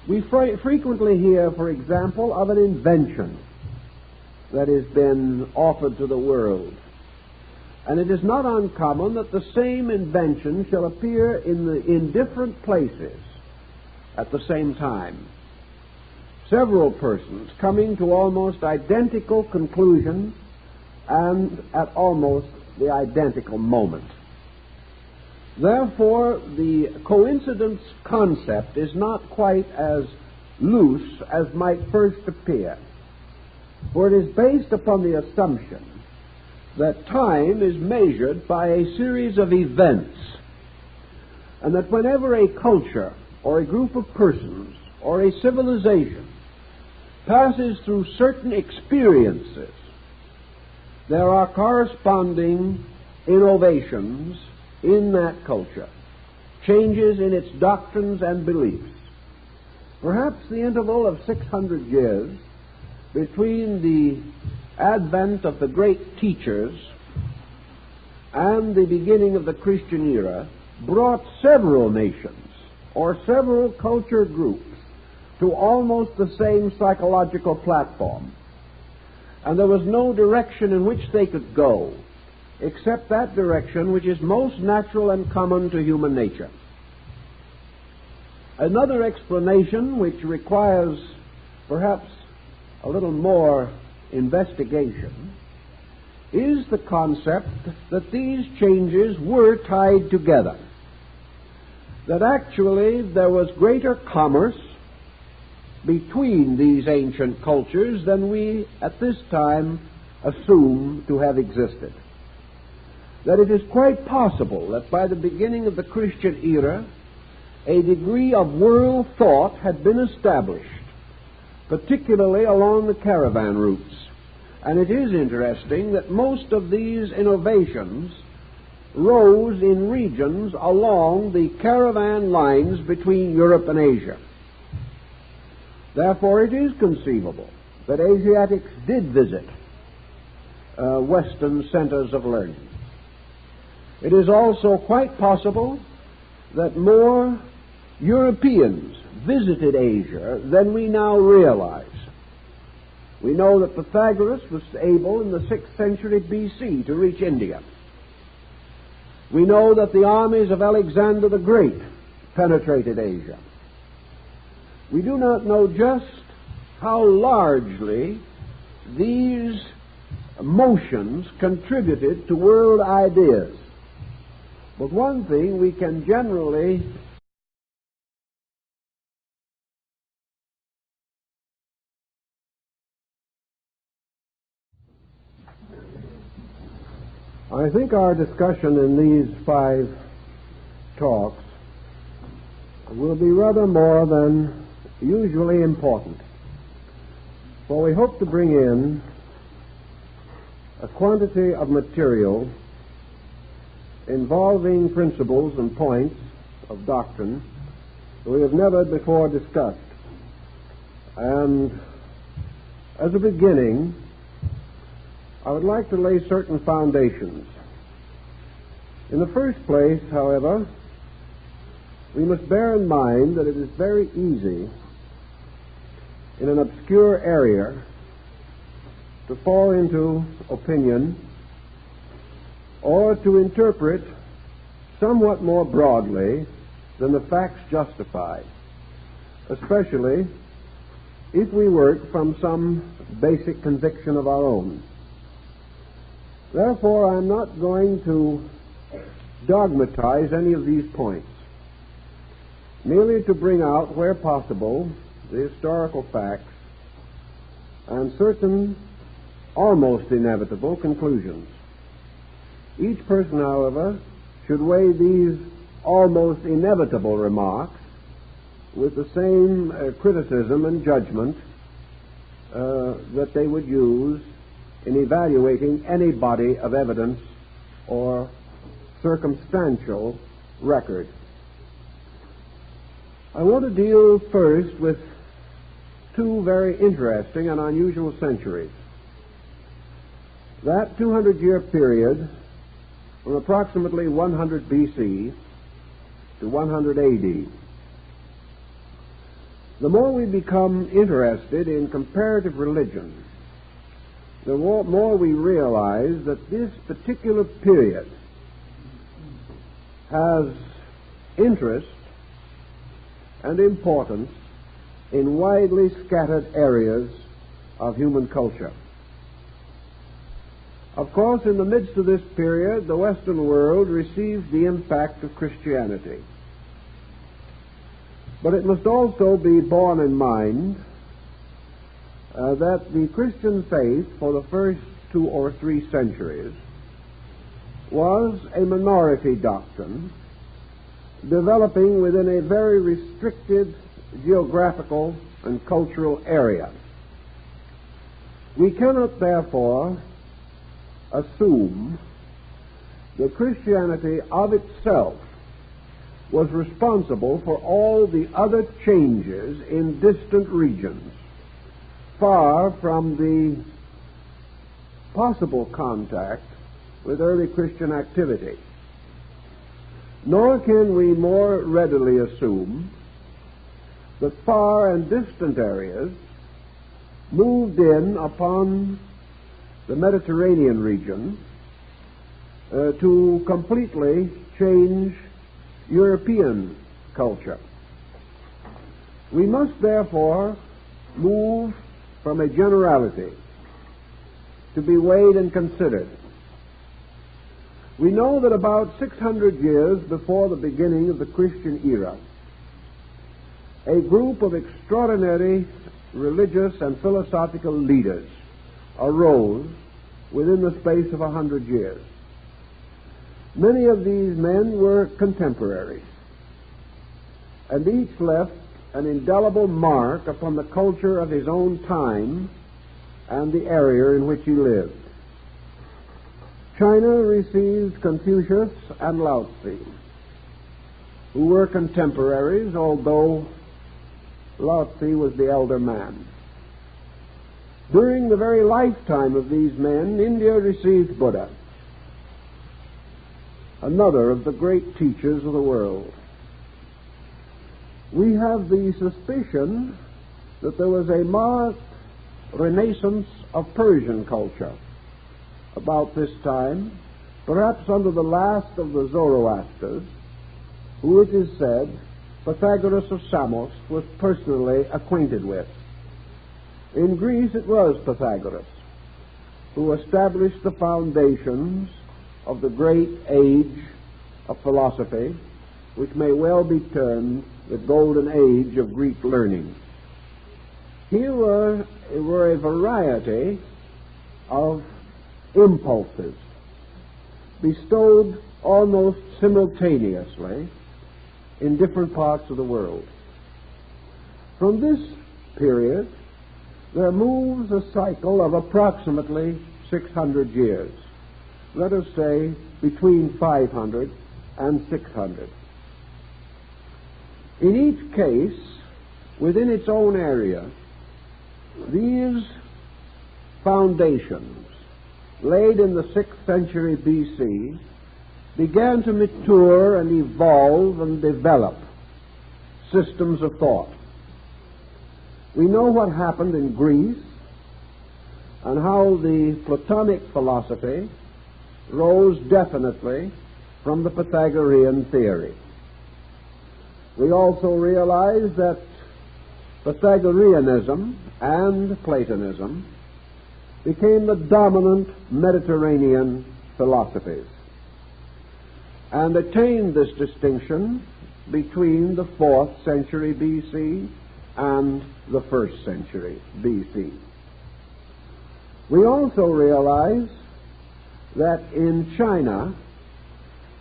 We frequently hear, for example, of an invention that has been offered to the world. And it is not uncommon that the same invention shall appear in different places at the same time. Several persons coming to almost identical conclusions and at almost the identical moment. Therefore, the coincidence concept is not quite as loose as might first appear, for it is based upon the assumption that time is measured by a series of events, and that whenever a culture or a group of persons or a civilization passes through certain experiences, there are corresponding innovations in that culture, changes in its doctrines and beliefs. Perhaps the interval of 600 years between the advent of the great teachers and the beginning of the Christian era brought several nations or several culture groups to almost the same psychological platform. And there was no direction in which they could go except that direction which is most natural and common to human nature. Another explanation, which requires perhaps a little more investigation, is the concept that these changes were tied together, that actually there was greater commerce between these ancient cultures than we at this time assume to have existed. That it is quite possible that by the beginning of the Christian era, a degree of world thought had been established, particularly along the caravan routes. And it is interesting that most of these innovations rose in regions along the caravan lines between Europe and Asia. Therefore, it is conceivable that Asiatics did visit Western centers of learning. It is also quite possible that more Europeans visited Asia than we now realize. We know that Pythagoras was able in the 6th century B.C. to reach India. We know that the armies of Alexander the Great penetrated Asia. We do not know just how largely these motions contributed to world ideas. But one thing we can generally I think our discussion in these 5 talks will be rather more than usually important, for we hope to bring in a quantity of material involving principles and points of doctrine that we have never before discussed. And as a beginning, I would like to lay certain foundations. In the first place, however, we must bear in mind that it is very easy in an obscure area to fall into opinion or to interpret somewhat more broadly than the facts justify, especially if we work from some basic conviction of our own. Therefore, I'm not going to dogmatize any of these points, merely to bring out, where possible, the historical facts and certain almost inevitable conclusions. Each person, however, should weigh these almost inevitable remarks with the same criticism and judgment that they would use in evaluating any body of evidence or circumstantial record. I want to deal first with 2 very interesting and unusual centuries. That 200-year period from approximately 100 B.C. to 100 A.D. The more we become interested in comparative religion, the more we realize that this particular period has interest and importance in widely scattered areas of human culture. Of course, in the midst of this period, the Western world received the impact of Christianity. But it must also be borne in mind that the Christian faith for the first 2 or 3 centuries was a minority doctrine developing within a very restricted geographical and cultural area. We cannot, therefore, assume that Christianity of itself was responsible for all the other changes in distant regions, far from the possible contact with early Christian activity. Nor can we more readily assume that far and distant areas moved in upon the Mediterranean region to completely change European culture. We must therefore move from a generality to be weighed and considered. We know that about 600 years before the beginning of the Christian era, a group of extraordinary religious and philosophical leaders arose within the space of 100 years. Many of these men were contemporaries, and each left an indelible mark upon the culture of his own time and the area in which he lived. China received Confucius and Lao Tzu, who were contemporaries, although Lao Tzu was the elder man. During the very lifetime of these men, India received Buddha, another of the great teachers of the world. We have the suspicion that there was a marked renaissance of Persian culture about this time, perhaps under the last of the Zoroasters, who it is said Pythagoras of Samos was personally acquainted with. In Greece it was Pythagoras who established the foundations of the great age of philosophy, which may well be termed the golden age of Greek learning. Here were a variety of impulses bestowed almost simultaneously in different parts of the world. From this period, there moves a cycle of approximately 600 years, let us say between 500 and 600. In each case, within its own area, these foundations, laid in the 6th century B.C., began to mature and evolve and develop systems of thought. We know what happened in Greece and how the Platonic philosophy rose definitely from the Pythagorean theory. We also realize that Pythagoreanism and Platonism became the dominant Mediterranean philosophies and attained this distinction between the 4th century B.C. and the 1st century B.C. We also realize that in China,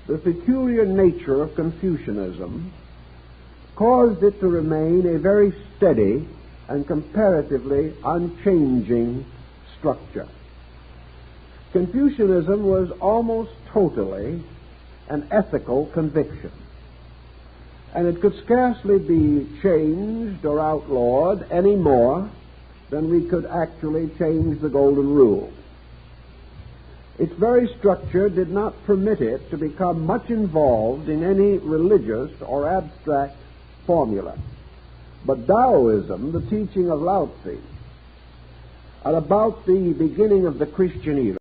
the peculiar nature of Confucianism caused it to remain a very steady and comparatively unchanging structure. Confucianism was almost totally an ethical conviction, and it could scarcely be changed or outlawed any more than we could actually change the Golden Rule. Its very structure did not permit it to become much involved in any religious or abstract formula. But Taoism, the teaching of Lao Tzu, at about the beginning of the Christian era,